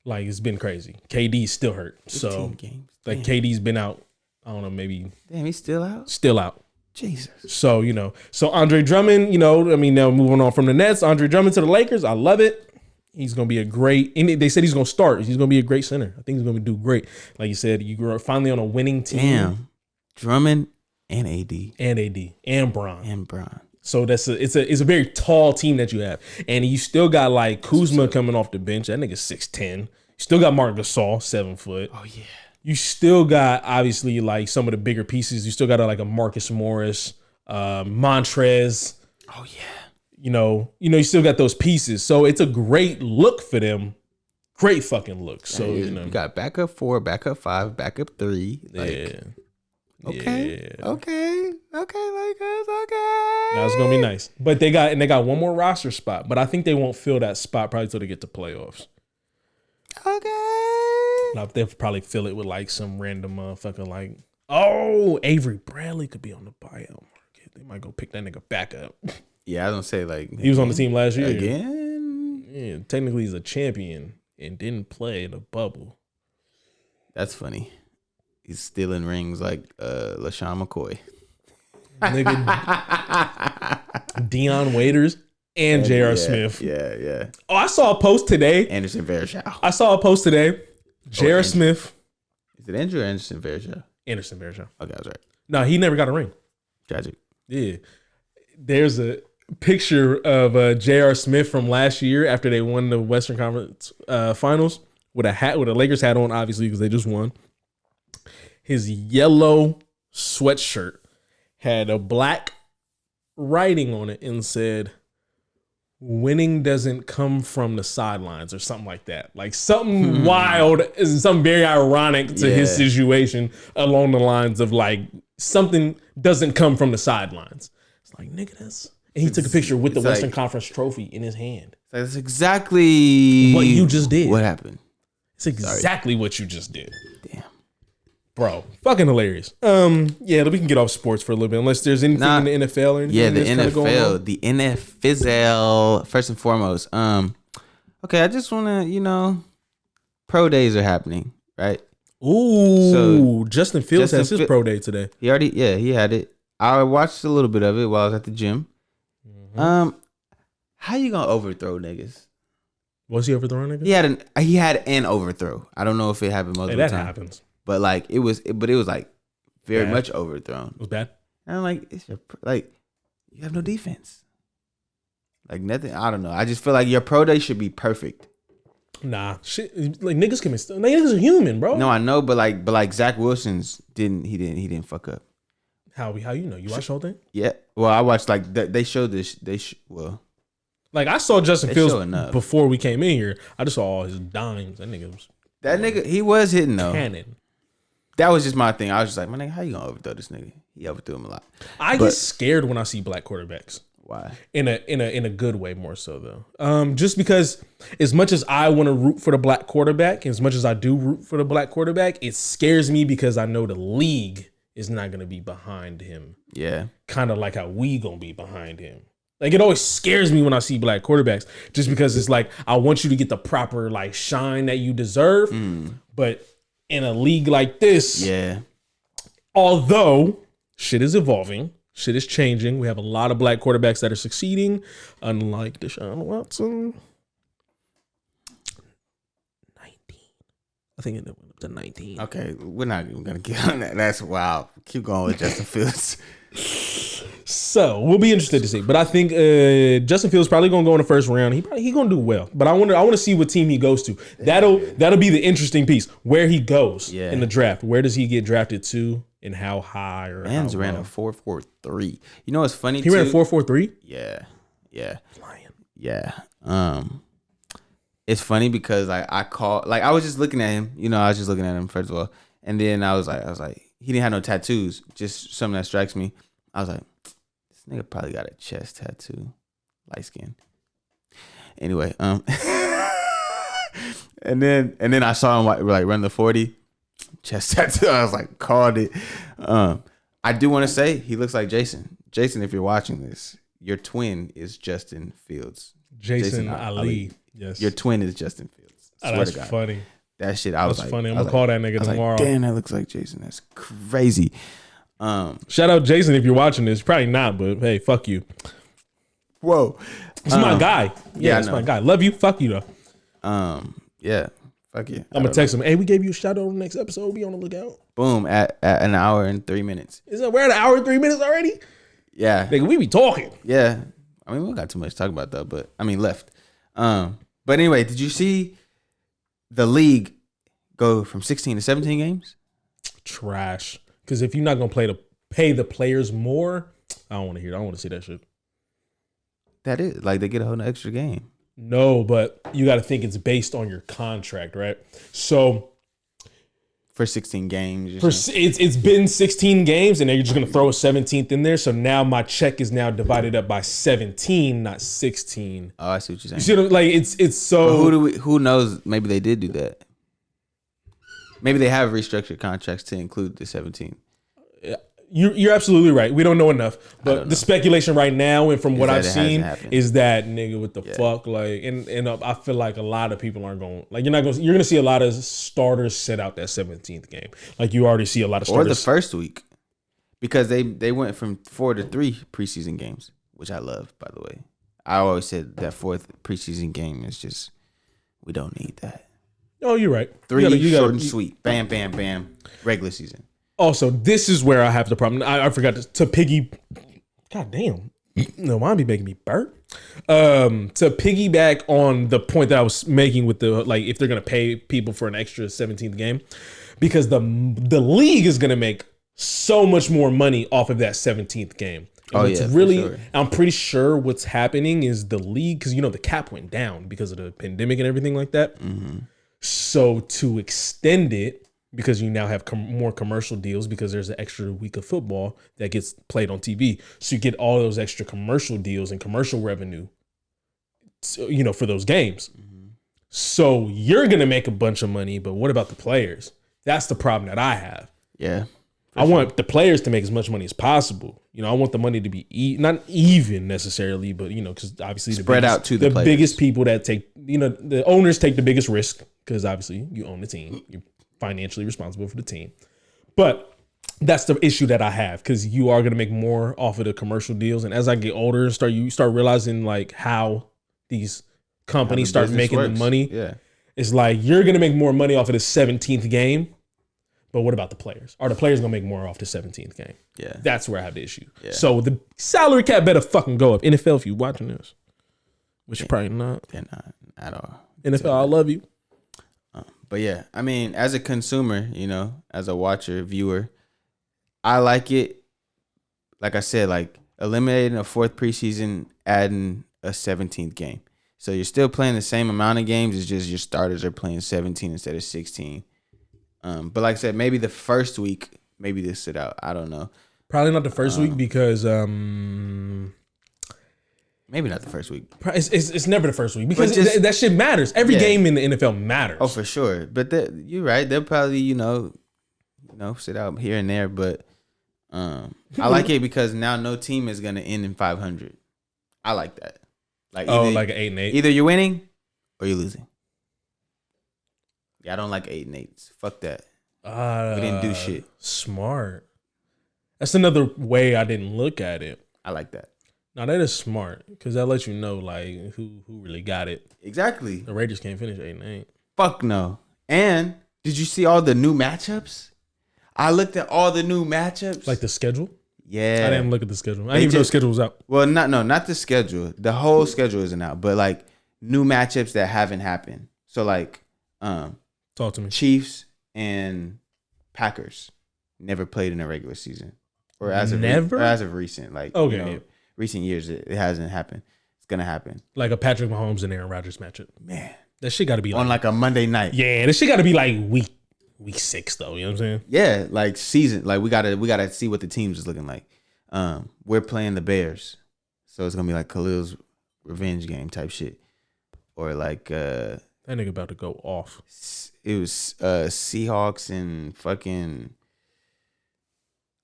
Speaker 2: Like it's been crazy. KD's still hurt. 15 games. Like KD's been out. I don't know, maybe.
Speaker 1: Damn, he's still out?
Speaker 2: Still out.
Speaker 1: Jesus.
Speaker 2: So, so Andre Drummond, now moving on from the Nets, Andre Drummond to the Lakers. I love it. He's going to be a great, and they said he's going to start. He's going to be a great center. I think he's going to do great. Like you said, you're finally on a winning team.
Speaker 1: Damn. Drummond and AD.
Speaker 2: And Bron.
Speaker 1: And Bron.
Speaker 2: So it's a very tall team that you have. And you still got like Kuzma coming off the bench. That nigga's 6'10". You still got Marc Gasol, 7 foot.
Speaker 1: Oh, yeah.
Speaker 2: You still got obviously like some of the bigger pieces. You still got like a Marcus Morris, Montrez.
Speaker 1: Oh yeah.
Speaker 2: You still got those pieces. So it's a great look for them. Great fucking look. So
Speaker 1: you got backup 4, backup 5, backup 3. Like,
Speaker 2: yeah.
Speaker 1: Okay.
Speaker 2: Yeah.
Speaker 1: Okay. Lakers. Okay.
Speaker 2: Now it's gonna be nice. But they got one more roster spot. But I think they won't fill that spot probably till they get to playoffs.
Speaker 1: Okay.
Speaker 2: Now, they'll probably fill it with like some random motherfucker like, oh, Avery Bradley could be on the buyout market. They might go pick that nigga back up.
Speaker 1: Yeah, I don't say like
Speaker 2: He was on the team last year.
Speaker 1: Again?
Speaker 2: Yeah, technically he's a champion and didn't play in the bubble.
Speaker 1: That's funny. He's stealing rings like LaShawn McCoy.
Speaker 2: Nigga, Deion Waiters and J.R. Smith.
Speaker 1: Yeah.
Speaker 2: Oh, I saw a post today.
Speaker 1: Anderson Varejao.
Speaker 2: I saw a post today. J.R. Smith.
Speaker 1: Is it Andrew or Anderson Varejao?
Speaker 2: Anderson Varejao.
Speaker 1: Okay, I was right.
Speaker 2: No, he never got a ring.
Speaker 1: Tragic.
Speaker 2: Yeah. There's a picture of J.R. Smith from last year after they won the Western Conference Finals with a Lakers hat on, obviously, because they just won. His yellow sweatshirt had a black writing on it and said, "Winning doesn't come from the sidelines," or something like that. Like something wild, something very ironic to his situation along the lines of like something doesn't come from the sidelines. It's like, nigga, that's... And he took a picture with the Western Conference trophy in his hand.
Speaker 1: That's exactly
Speaker 2: what you just did.
Speaker 1: What happened?
Speaker 2: It's exactly what you just did.
Speaker 1: Damn.
Speaker 2: Bro, fucking hilarious. Yeah, we can get off sports for a little bit, unless there's anything in the NFL or anything.
Speaker 1: Yeah, the
Speaker 2: that's
Speaker 1: NFL, the NFL. First and foremost, okay, I just want to, pro days are happening, right?
Speaker 2: Ooh, so Justin Fields has his pro day today.
Speaker 1: He had it. I watched a little bit of it while I was at the gym. Mm-hmm. How you gonna overthrow niggas?
Speaker 2: Was he overthrowing niggas?
Speaker 1: He had an overthrow. I don't know if it happened multiple times. That happens. But like it was like very much overthrown.
Speaker 2: It was bad.
Speaker 1: And I'm like, you have no defense. Like nothing. I don't know. I just feel like your pro day should be perfect.
Speaker 2: Nah, shit. Like niggas can miss. Niggas are human, bro.
Speaker 1: No, I know, but like Zach Wilson's didn't. He didn't fuck up.
Speaker 2: How you know? You watched the whole thing?
Speaker 1: Yeah. Well, I watched like they showed this.
Speaker 2: Like I saw Justin Fields before we came in here. I just saw all his dimes. That nigga
Speaker 1: he was hitting though.
Speaker 2: Cannon.
Speaker 1: That was just my thing. I was just like, my nigga, how you gonna overthrow this nigga? He overthrew him a lot.
Speaker 2: I get scared when I see black quarterbacks.
Speaker 1: Why?
Speaker 2: In a good way, more so though. Just because as much as I want to root for the black quarterback, as much as I do root for the black quarterback, it scares me because I know the league is not gonna be behind him.
Speaker 1: Yeah.
Speaker 2: Kind of like how we gonna be behind him. Like it always scares me when I see black quarterbacks, just because it's like I want you to get the proper like shine that you deserve, but in a league like this, although shit is evolving, shit is changing, we have a lot of black quarterbacks that are succeeding, unlike Deshaun Watson. 19, I think it went up to 19.
Speaker 1: Okay, we're not even gonna get on that. That's wild. Keep going with Justin Fields.
Speaker 2: So we'll be interested to see, but I think Justin Fields probably gonna go in the first round. He gonna do well, but I want to see what team he goes to. That'll be the interesting piece, where he goes in the draft. Where does he get drafted to, and how high or
Speaker 1: Mans
Speaker 2: how
Speaker 1: ran
Speaker 2: low?
Speaker 1: a 4.43. You know what's funny?
Speaker 2: He ran a 4.43.
Speaker 1: Yeah.
Speaker 2: Flying.
Speaker 1: Yeah. It's funny because I was just looking at him. I was just looking at him first of all, and then I was like, he didn't have no tattoos. Just something that strikes me. I was like, this nigga probably got a chest tattoo, light skin. Anyway, and then I saw him like run the 40, chest tattoo. I was like, called it. I do want to say he looks like Jason. Jason, if you're watching this, your twin is Justin Fields.
Speaker 2: Jason Ali. Yes,
Speaker 1: your twin is Justin Fields.
Speaker 2: That's funny.
Speaker 1: That shit, I was
Speaker 2: That's
Speaker 1: like,
Speaker 2: funny. I'm gonna call that nigga tomorrow.
Speaker 1: Like, damn, that looks like Jason. That's crazy.
Speaker 2: Shout out Jason if you're watching this. Probably not, but hey, fuck you.
Speaker 1: Whoa,
Speaker 2: it's my guy. Yeah, it's my guy. Love you. Fuck you though.
Speaker 1: Yeah, fuck you.
Speaker 2: I'm gonna text him. Hey, we gave you a shout out on the next episode. Be on the lookout.
Speaker 1: Boom at an hour and 3 minutes.
Speaker 2: We're at an hour and 3 minutes already?
Speaker 1: Yeah,
Speaker 2: nigga, we be talking.
Speaker 1: Yeah, I mean we don't got too much to talk about though, but I mean left. But anyway, did you see the league go from 16 to 17 games?
Speaker 2: Trash. Because if you're not gonna pay the players more, I don't want to hear. I don't want to see that shit.
Speaker 1: That is like they get a whole extra game.
Speaker 2: No, but you got to think it's based on your contract, right? So
Speaker 1: for 16 games.
Speaker 2: It's been 16 games, and they're just gonna throw a 17th in there. So now my check is now divided up by 17, not 16.
Speaker 1: Oh, I see what you're saying.
Speaker 2: You see, like it's so.
Speaker 1: But who knows? Maybe they did do that. Maybe they have restructured contracts to include the 17.
Speaker 2: You're absolutely right. We don't know enough, but the speculation right now and from what I've seen is that nigga with the fuck like, and I feel like a lot of people aren't going like you're gonna see a lot of starters sit out that 17th game. Like you already see a lot of starters
Speaker 1: or the first week because they went from 4 to 3 preseason games, which I love. By the way, I always said that 4th preseason game is just we don't need that.
Speaker 2: Oh, you're right.
Speaker 1: 3 short and sweet. Bam, bam, bam. Regular season.
Speaker 2: Also, this is where I have the problem. I forgot to piggy. God damn. No, mine be making me burp. To piggyback on the point that I was making with the like if they're gonna pay people for an extra 17th game, because the league is gonna make so much more money off of that 17th game. And sure. I'm pretty sure what's happening is the league, because the cap went down because of the pandemic and everything like that.
Speaker 1: Mm-hmm.
Speaker 2: So to extend it, because you now have more commercial deals because there's an extra week of football that gets played on TV. So you get all those extra commercial deals and commercial revenue, for those games. Mm-hmm. So you're going to make a bunch of money, but what about the players? That's the problem that I have.
Speaker 1: Yeah.
Speaker 2: I want the players to make as much money as possible. I want the money to be not even necessarily, but because obviously
Speaker 1: spread out to the players.
Speaker 2: Biggest people that take, the owners take the biggest risk because obviously you own the team. You're financially responsible for the team. But that's the issue that I have, because you are going to make more off of the commercial deals. And as I get older, you start realizing like how these companies start making the money.
Speaker 1: Yeah.
Speaker 2: It's like you're going to make more money off of the 17th game. But what about the players? Are the players going to make more off the 17th game?
Speaker 1: Yeah.
Speaker 2: That's where I have the issue. Yeah. So the salary cap better fucking go up. NFL, if you're watching this, which you're probably not.
Speaker 1: They're not at all.
Speaker 2: NFL, I love you.
Speaker 1: But yeah, I mean, as a consumer, as a watcher, viewer, I like it. Like I said, like eliminating a 4th preseason, adding a 17th game. So you're still playing the same amount of games. It's just your starters are playing 17 instead of 16. But like I said, maybe the first week, maybe they sit out. I don't know.
Speaker 2: Probably not the first week because
Speaker 1: maybe not the first week.
Speaker 2: It's never the first week because that shit matters. Every game in the NFL matters.
Speaker 1: Oh, for sure. But you're right. They'll probably sit out here and there. But I like it because now no team is gonna end in 500. I like that. Like
Speaker 2: like an 8-8.
Speaker 1: Either you're winning or you're losing. Yeah, I don't like 8-8s. Fuck that. We didn't do shit.
Speaker 2: Smart. That's another way I didn't look at it.
Speaker 1: I like that.
Speaker 2: Now that is smart because that lets you know like who really got it.
Speaker 1: Exactly.
Speaker 2: The Raiders can't finish 8-8.
Speaker 1: Fuck no. And did you see all the new matchups? I looked at all the new matchups.
Speaker 2: Like the schedule?
Speaker 1: Yeah.
Speaker 2: I didn't look at the schedule. I didn't even know the schedule was out.
Speaker 1: Well, not the schedule. The whole schedule isn't out, but like new matchups that haven't happened. So like
Speaker 2: talk to me.
Speaker 1: Chiefs and Packers never played in a regular season. Or as of recent, like recent years, it hasn't happened. It's gonna happen.
Speaker 2: Like a Patrick Mahomes and Aaron Rodgers matchup.
Speaker 1: Man,
Speaker 2: that shit got to be
Speaker 1: on like a Monday night.
Speaker 2: Yeah, that shit got to be like week 6 though. You know what I'm saying?
Speaker 1: Yeah, like season. Like we gotta see what the teams is looking like. We're playing the Bears, so it's gonna be like Khalil's revenge game type shit, or like
Speaker 2: that nigga about to go off.
Speaker 1: It was Seahawks and fucking.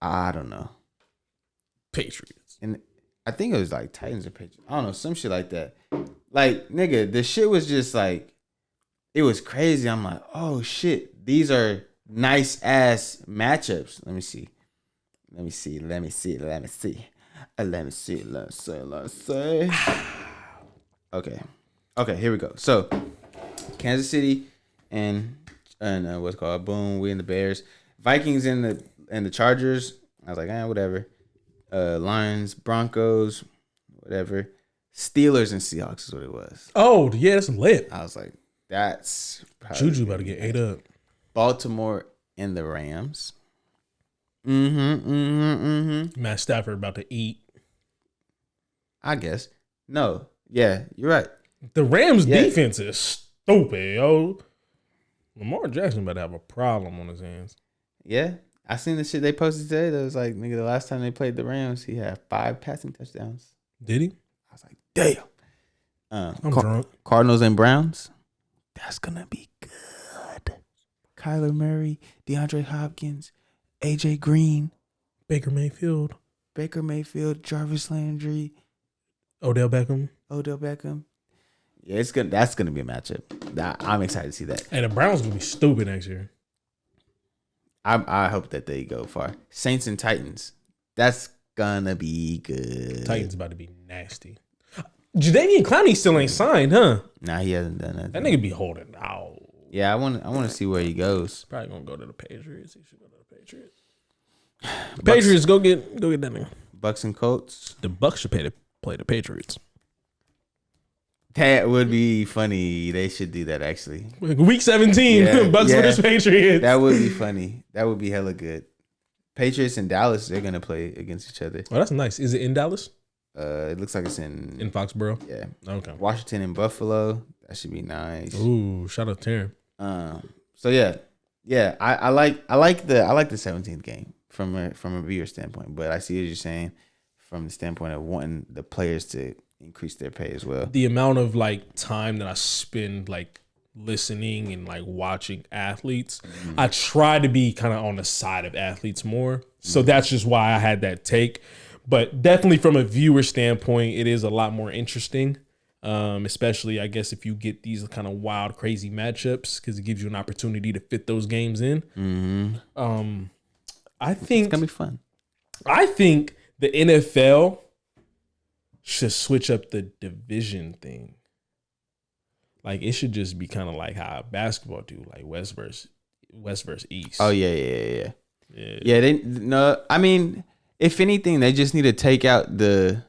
Speaker 1: I don't know.
Speaker 2: Patriots.
Speaker 1: And I think it was like Titans or Patriots. I don't know, some shit like that. Like, nigga, the shit was just like, it was crazy. I'm like, oh shit, these are nice ass matchups. Let me see. Okay, here we go. So, Kansas City and what's called boom, we and the Bears. Vikings and the Chargers. I was like, whatever. Lions, Broncos, whatever. Steelers and Seahawks is what it was.
Speaker 2: Oh, yeah, that's lit.
Speaker 1: I was like, that's
Speaker 2: Juju about to get ate up.
Speaker 1: Baltimore and the Rams.
Speaker 2: Matt Stafford about to eat.
Speaker 1: I guess. No. Yeah, you're right.
Speaker 2: The Rams defense is stupid, yo. Lamar Jackson about to have a problem on his hands.
Speaker 1: Yeah. I seen the shit they posted today. That was like, nigga, the last time they played the Rams, he had 5 passing touchdowns.
Speaker 2: Did he?
Speaker 1: I was like, damn.
Speaker 2: I'm drunk.
Speaker 1: Cardinals and Browns. That's going to be good. Kyler Murray, DeAndre Hopkins, AJ Green,
Speaker 2: Baker Mayfield,
Speaker 1: Jarvis Landry,
Speaker 2: Odell Beckham.
Speaker 1: Yeah, it's good. That's gonna be a matchup. I'm excited to see that.
Speaker 2: And the Browns gonna be stupid next year.
Speaker 1: I hope that they go far. Saints and Titans. That's gonna be good.
Speaker 2: Titans about to be nasty. Jadeveon Clowney still ain't signed, huh?
Speaker 1: Nah, he hasn't done that.
Speaker 2: That nigga be holding out.
Speaker 1: Yeah, I want to see where he goes.
Speaker 2: Probably gonna go to the Patriots. He should go to the Patriots. Patriots, go get that nigga.
Speaker 1: Bucks and Colts.
Speaker 2: The Bucks should play the Patriots.
Speaker 1: That would be funny. They should do that actually.
Speaker 2: Week 17, Bucks versus Patriots.
Speaker 1: That would be funny. That would be hella good. Patriots and Dallas, they're gonna play against each other.
Speaker 2: Oh, that's nice. Is it in Dallas?
Speaker 1: It looks like it's in
Speaker 2: Foxborough.
Speaker 1: Yeah.
Speaker 2: Okay.
Speaker 1: Washington and Buffalo. That should be nice.
Speaker 2: Ooh, shout out to him.
Speaker 1: So yeah. I like the 17th game from a viewer standpoint, but I see what you're saying from the standpoint of wanting the players to increase their pay as well.
Speaker 2: The amount of like time that I spend like listening and like watching athletes, I try to be kind of on the side of athletes more. So that's just why I had that take. But definitely from a viewer standpoint, it is a lot more interesting. Especially, I guess, if you get these kind of wild, crazy matchups, because it gives you an opportunity to fit those games in.
Speaker 1: Mm-hmm.
Speaker 2: I think
Speaker 1: it's gonna be fun.
Speaker 2: I think the NFL should switch up the division thing. Like, it should just be kind of like how basketball do, like West versus East.
Speaker 1: Oh yeah. I mean, if anything, they just need to take out you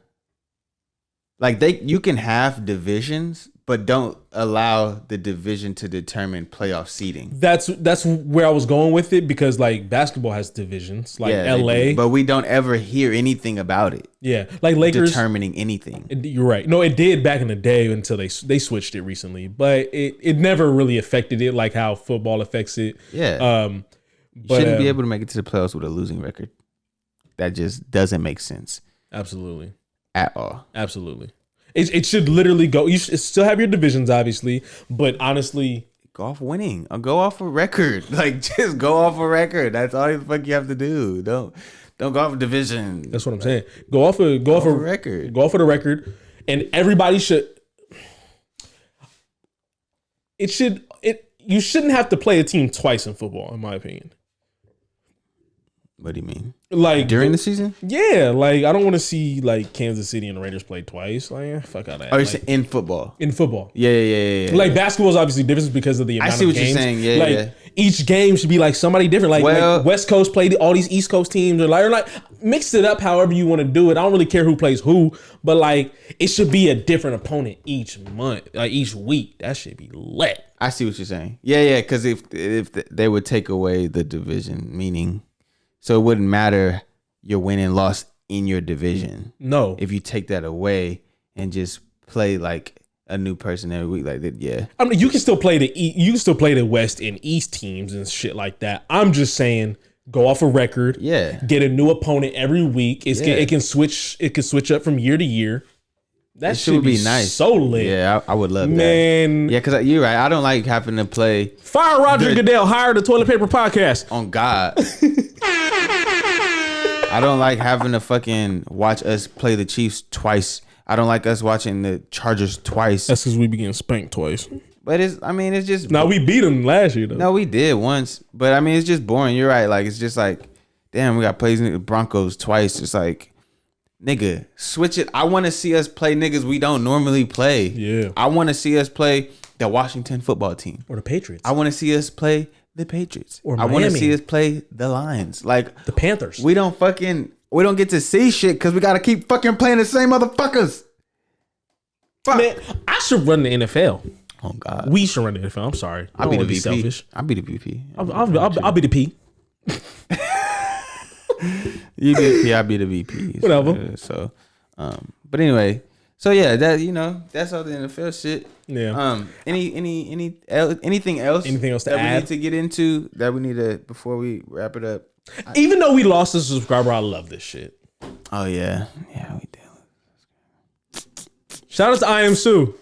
Speaker 1: can have divisions, but don't allow the division to determine playoff seeding.
Speaker 2: That's where I was going with it, because like basketball has divisions, like LA,
Speaker 1: but we don't ever hear anything about it.
Speaker 2: Yeah, like Lakers
Speaker 1: determining anything.
Speaker 2: You're right. No, it did back in the day until they switched it recently, but it never really affected it like how football affects it.
Speaker 1: Yeah. You shouldn't be able to make it to the playoffs with a losing record. That just doesn't make sense.
Speaker 2: Absolutely.
Speaker 1: At all.
Speaker 2: Absolutely. It should literally go. You should still have your divisions, obviously, but honestly,
Speaker 1: go off winning or go off a record. Like, just go off a record. That's all the fuck you have to do. Don't go off a division.
Speaker 2: That's what I'm saying. Go off a
Speaker 1: record.
Speaker 2: Go off of the record, and everybody should. You shouldn't have to play a team twice in football, in my opinion.
Speaker 1: What do you mean?
Speaker 2: Like
Speaker 1: during the season?
Speaker 2: Yeah, like I don't want to see like Kansas City and the Raiders play twice. Like, fuck out of that.
Speaker 1: Oh, you're saying in football?
Speaker 2: In football.
Speaker 1: Yeah.
Speaker 2: Like basketball is obviously different because of the amount of games. I see what you're saying. Yeah. Each game should be like somebody different. Like West Coast played all these East Coast teams, or like mix it up however you want to do it. I don't really care who plays who, but like it should be a different opponent each month, like each week. That should be lit. I see what you're saying. Yeah. Because if they would take away the division, meaning. So it wouldn't matter your win and loss in your division. No. If you take that away and just play like a new person every week like that, yeah. I mean, you can still play the West and East teams and shit like that. I'm just saying, go off a record.
Speaker 1: Yeah.
Speaker 2: Get a new opponent every week. It can switch up from year to year. That should be nice. So lit.
Speaker 1: Yeah, I would love that.
Speaker 2: Man.
Speaker 1: Yeah, because you're right. I don't like having to play.
Speaker 2: Fire Roger Goodell. Hire the Toilet Paper Podcast.
Speaker 1: On God. I don't like having to fucking watch us play the Chiefs twice. I don't like us watching the Chargers twice.
Speaker 2: That's because we be getting spanked twice.
Speaker 1: But it's just.
Speaker 2: No, we beat them last year though.
Speaker 1: No, we did once. But I mean, it's just boring. You're right. Like, it's just like, damn, we got plays in the Broncos twice. It's like, nigga, switch it. I want to see us play niggas we don't normally play.
Speaker 2: Yeah.
Speaker 1: I want to see us play the Washington football team.
Speaker 2: Or the Patriots.
Speaker 1: I want to see us play the Patriots.
Speaker 2: Or Miami.
Speaker 1: I want to see us play the Lions. Like
Speaker 2: the Panthers.
Speaker 1: We don't get to see shit because we got to keep fucking playing the same motherfuckers.
Speaker 2: Fuck. Man, I should run the NFL.
Speaker 1: Oh God.
Speaker 2: We should run the NFL. I'm sorry.
Speaker 1: I'll be the VP. Selfish. I'll be the VP.
Speaker 2: I'll be the P.
Speaker 1: You be the P, I'll be the VP.
Speaker 2: Whatever.
Speaker 1: But anyway, So yeah, that that's all the NFL shit.
Speaker 2: Yeah.
Speaker 1: Anything else?
Speaker 2: Anything else to
Speaker 1: that
Speaker 2: add?
Speaker 1: we need to get into that we need to before we wrap it up?
Speaker 2: Even though we lost a subscriber, I love this shit.
Speaker 1: Oh yeah, we did.
Speaker 2: Shout out to I Am Sue.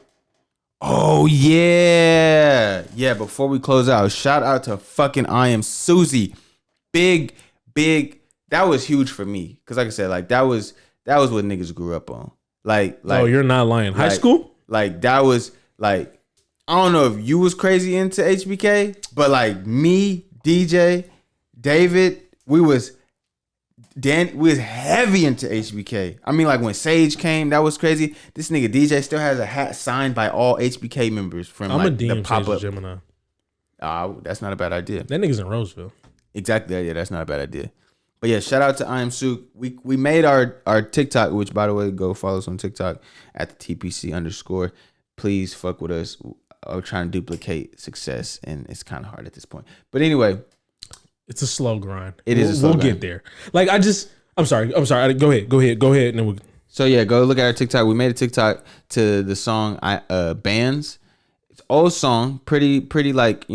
Speaker 1: Oh yeah. Before we close out, shout out to fucking I Am Susie. Big. That was huge for me because, like I said, like that was what niggas grew up on. Like,
Speaker 2: oh, you're not lying. High school?
Speaker 1: Like that was like, I don't know if you was crazy into HBK, but like me, DJ, David, we was heavy into HBK. I mean, like when Sage came, that was crazy. This nigga DJ still has a hat signed by all HBK members from
Speaker 2: I'm
Speaker 1: like
Speaker 2: a DM
Speaker 1: the pop up.
Speaker 2: Gemini.
Speaker 1: That's not a bad idea.
Speaker 2: That nigga's in Roseville.
Speaker 1: Exactly. Yeah, that's not a bad idea. But yeah, shout out to I Am Sue. We made our TikTok, which by the way, go follow us on TikTok at the TPC_. Please fuck with us. I'm trying to duplicate success, and it's kind of hard at this point. But anyway,
Speaker 2: it's a slow grind.
Speaker 1: We'll
Speaker 2: get there. Like I'm sorry. Go ahead. And then
Speaker 1: So yeah, go look at our TikTok. We made a TikTok to the song Bands. It's an old song, pretty like,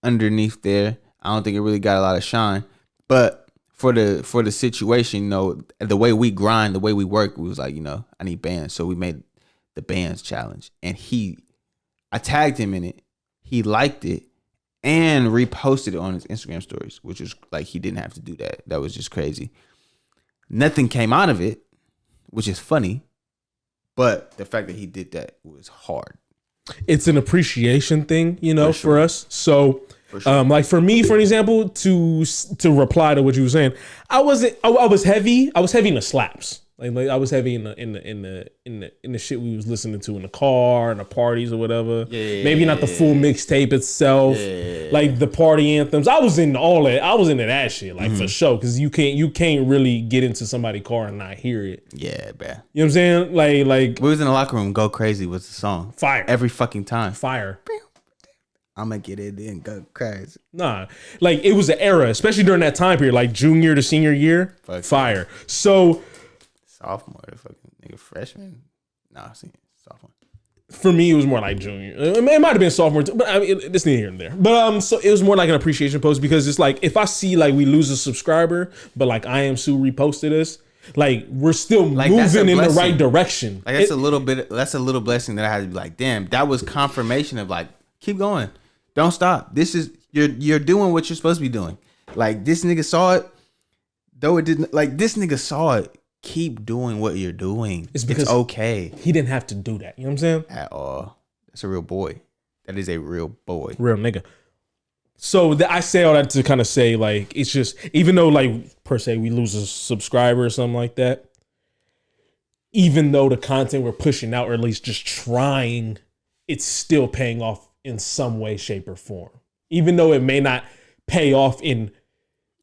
Speaker 1: underneath there. I don't think it really got a lot of shine, but for the situation, the way we grind, the way we work, we was like, I need bands. So we made the bands challenge, and I tagged him in it. He liked it and reposted it on his Instagram stories, which was like, he didn't have to do that. That was just crazy. Nothing came out of it, which is funny, but the fact that he did that was hard.
Speaker 2: It's an appreciation thing, for us. So,
Speaker 1: Sure.
Speaker 2: like for me, for an example, to reply to what you were saying, I was heavy. I was heavy in the slaps. Like I was heavy in the shit we was listening to in the car and the parties or whatever.
Speaker 1: Yeah,
Speaker 2: maybe not the full mixtape itself.
Speaker 1: Yeah.
Speaker 2: Like the party anthems. I was in all that. I was into that shit, like for sure. Because you can't really get into somebody's car and not hear it.
Speaker 1: Yeah, bruh.
Speaker 2: You know what I'm saying? Like
Speaker 1: we was in the locker room. Go crazy was the song.
Speaker 2: Fire
Speaker 1: every fucking time.
Speaker 2: Fire.
Speaker 1: I'ma get it and go crazy.
Speaker 2: Nah, like it was an era, especially during that time period, like junior to senior year.
Speaker 1: Fuck
Speaker 2: fire. Yeah. So
Speaker 1: sophomore, the fucking nigga freshman. Nah, see, sophomore.
Speaker 2: For me, it was more like junior. It might have been sophomore, but I mean, it's neither here nor there. But so it was more like an appreciation post because it's like if I see like we lose a subscriber, but like I Am Sue reposted us, like we're still like, moving in the right direction.
Speaker 1: Like that's a little blessing that I had to be like, damn, that was confirmation of like, keep going, don't stop. This is you're doing what you're supposed to be doing. Like this nigga saw it, though it didn't. Like this nigga saw it. Keep doing what you're doing. It's okay.
Speaker 2: He didn't have to do that. You know what I'm saying?
Speaker 1: At all. That's a real boy. That is a real boy.
Speaker 2: Real nigga. So I say all that to kind of say like, it's just, even though like per se we lose a subscriber or something like that, even though the content we're pushing out, or at least just trying, it's still paying off in some way, shape, or form. Even though it may not pay off in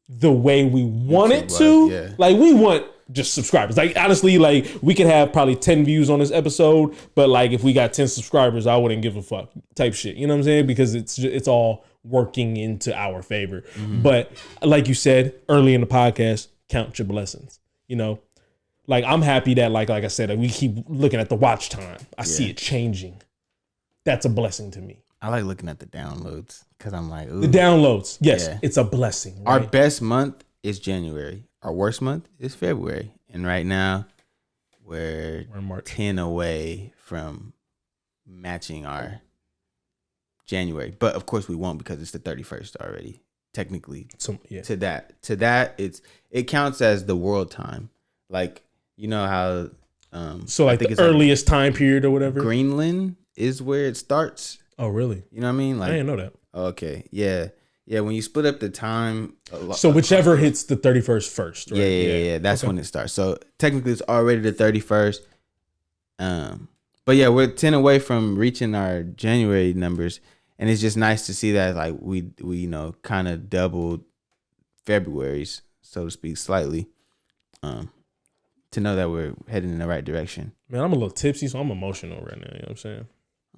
Speaker 2: the way we want it to. Yeah. Like we want just subscribers. Like honestly, like we could have probably 10 views on this episode, but like if we got 10 subscribers, I wouldn't give a fuck type shit. You know what I'm saying? Because it's all working into our favor. Mm-hmm. But like you said early in the podcast, count your blessings. Like I'm happy that like I said, like we keep looking at the watch time. I see it changing. That's a blessing to me.
Speaker 1: I like looking at the downloads because I'm like, ooh.
Speaker 2: The downloads. Yes, it's a blessing. Right?
Speaker 1: Our best month is January. Our worst month is February. And right now, we're 10 away from matching our January. But of course we won't because it's the 31st already. Technically. To that, it counts as the world time. Like, you know how
Speaker 2: so like the earliest time period or whatever?
Speaker 1: Greenland is where it starts.
Speaker 2: Oh, really?
Speaker 1: You know what I mean? Like,
Speaker 2: I didn't know that.
Speaker 1: Okay. Yeah. Yeah. When you split up the time.
Speaker 2: So whichever hits the 31st first, right?
Speaker 1: Yeah. That's when it starts. So technically it's already the 31st. But yeah, we're 10 away from reaching our January numbers. And it's just nice to see that like we kind of doubled February's, so to speak, slightly. To know that we're heading in the right direction.
Speaker 2: Man, I'm a little tipsy, so I'm emotional right now. You know what I'm saying?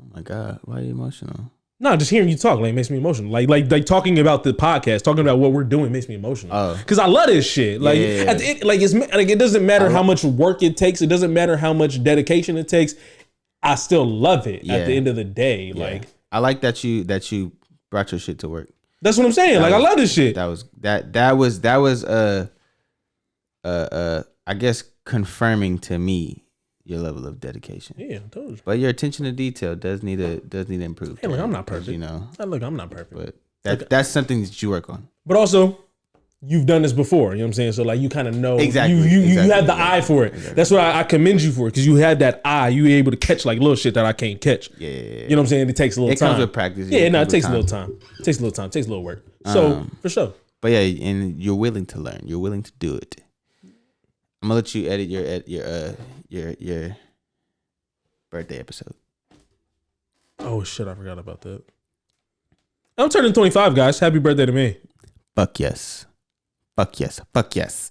Speaker 1: Oh my God, why are you emotional?
Speaker 2: No, just hearing you talk like makes me emotional. Like talking about the podcast, talking about what we're doing makes me emotional. Because I love this shit. Like, at the end, it's like it doesn't matter how much work it takes. It doesn't matter how much dedication it takes. I still love it at the end of the day. Yeah. Like,
Speaker 1: I like that you brought your shit to work.
Speaker 2: That's what I'm saying. I love this shit.
Speaker 1: That was I guess confirming to me your level of dedication.
Speaker 2: Yeah, totally.
Speaker 1: But your attention to detail does need to improve.
Speaker 2: Hey, look, I'm not perfect.
Speaker 1: You know.
Speaker 2: Look, I'm not perfect.
Speaker 1: But that's something that you work on. But
Speaker 2: also, you've done this before. You know what I'm saying? So like, you kind of know.
Speaker 1: Exactly.
Speaker 2: You had the eye for it. Exactly. That's what I commend you for, because you had that eye. You were able to catch like little shit that I can't catch.
Speaker 1: Yeah.
Speaker 2: You know what I'm saying? It takes a little time. It
Speaker 1: comes with practice.
Speaker 2: Yeah, no, it takes a little time. It takes a little time. It takes a little work. So for sure.
Speaker 1: But yeah, and you're willing to learn. You're willing to do it. I'm gonna let you edit your birthday episode.
Speaker 2: Oh shit, I forgot about that. I'm turning 25, guys. Happy birthday to me.
Speaker 1: Fuck yes. Fuck yes. Fuck yes.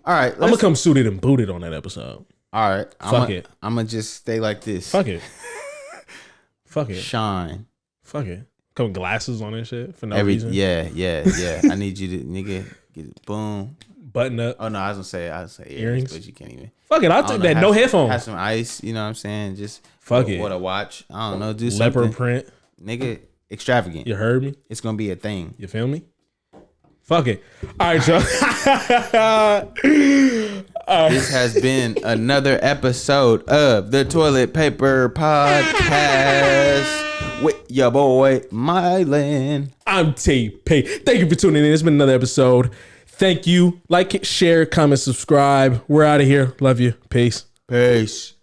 Speaker 1: All right.
Speaker 2: I'm gonna come suited and booted on that episode.
Speaker 1: All right.
Speaker 2: Fuck it.
Speaker 1: I'm gonna just stay like this.
Speaker 2: Fuck it. Fuck it.
Speaker 1: Shine.
Speaker 2: Fuck it. Come with glasses on and shit for no reason.
Speaker 1: Yeah. I need you to, nigga, get it, boom.
Speaker 2: Button up.
Speaker 1: Oh no, I was gonna say earrings, but you can't even.
Speaker 2: Fuck it, I'll take that. No headphones.
Speaker 1: Have some ice, you know what I'm saying? Just
Speaker 2: fuck it.
Speaker 1: What a watch. I don't know, do something.
Speaker 2: Leopard print.
Speaker 1: Nigga, extravagant.
Speaker 2: You heard me?
Speaker 1: It's gonna be a thing.
Speaker 2: You feel me? Fuck it. All right, y'all.
Speaker 1: This has been another episode of the Toilet Paper Podcast with your boy Mylan.
Speaker 2: I'm T-P. Thank you for tuning in. It's been another episode. Thank you. Like, share, comment, subscribe. We're out of here. Love you. Peace.
Speaker 1: Peace.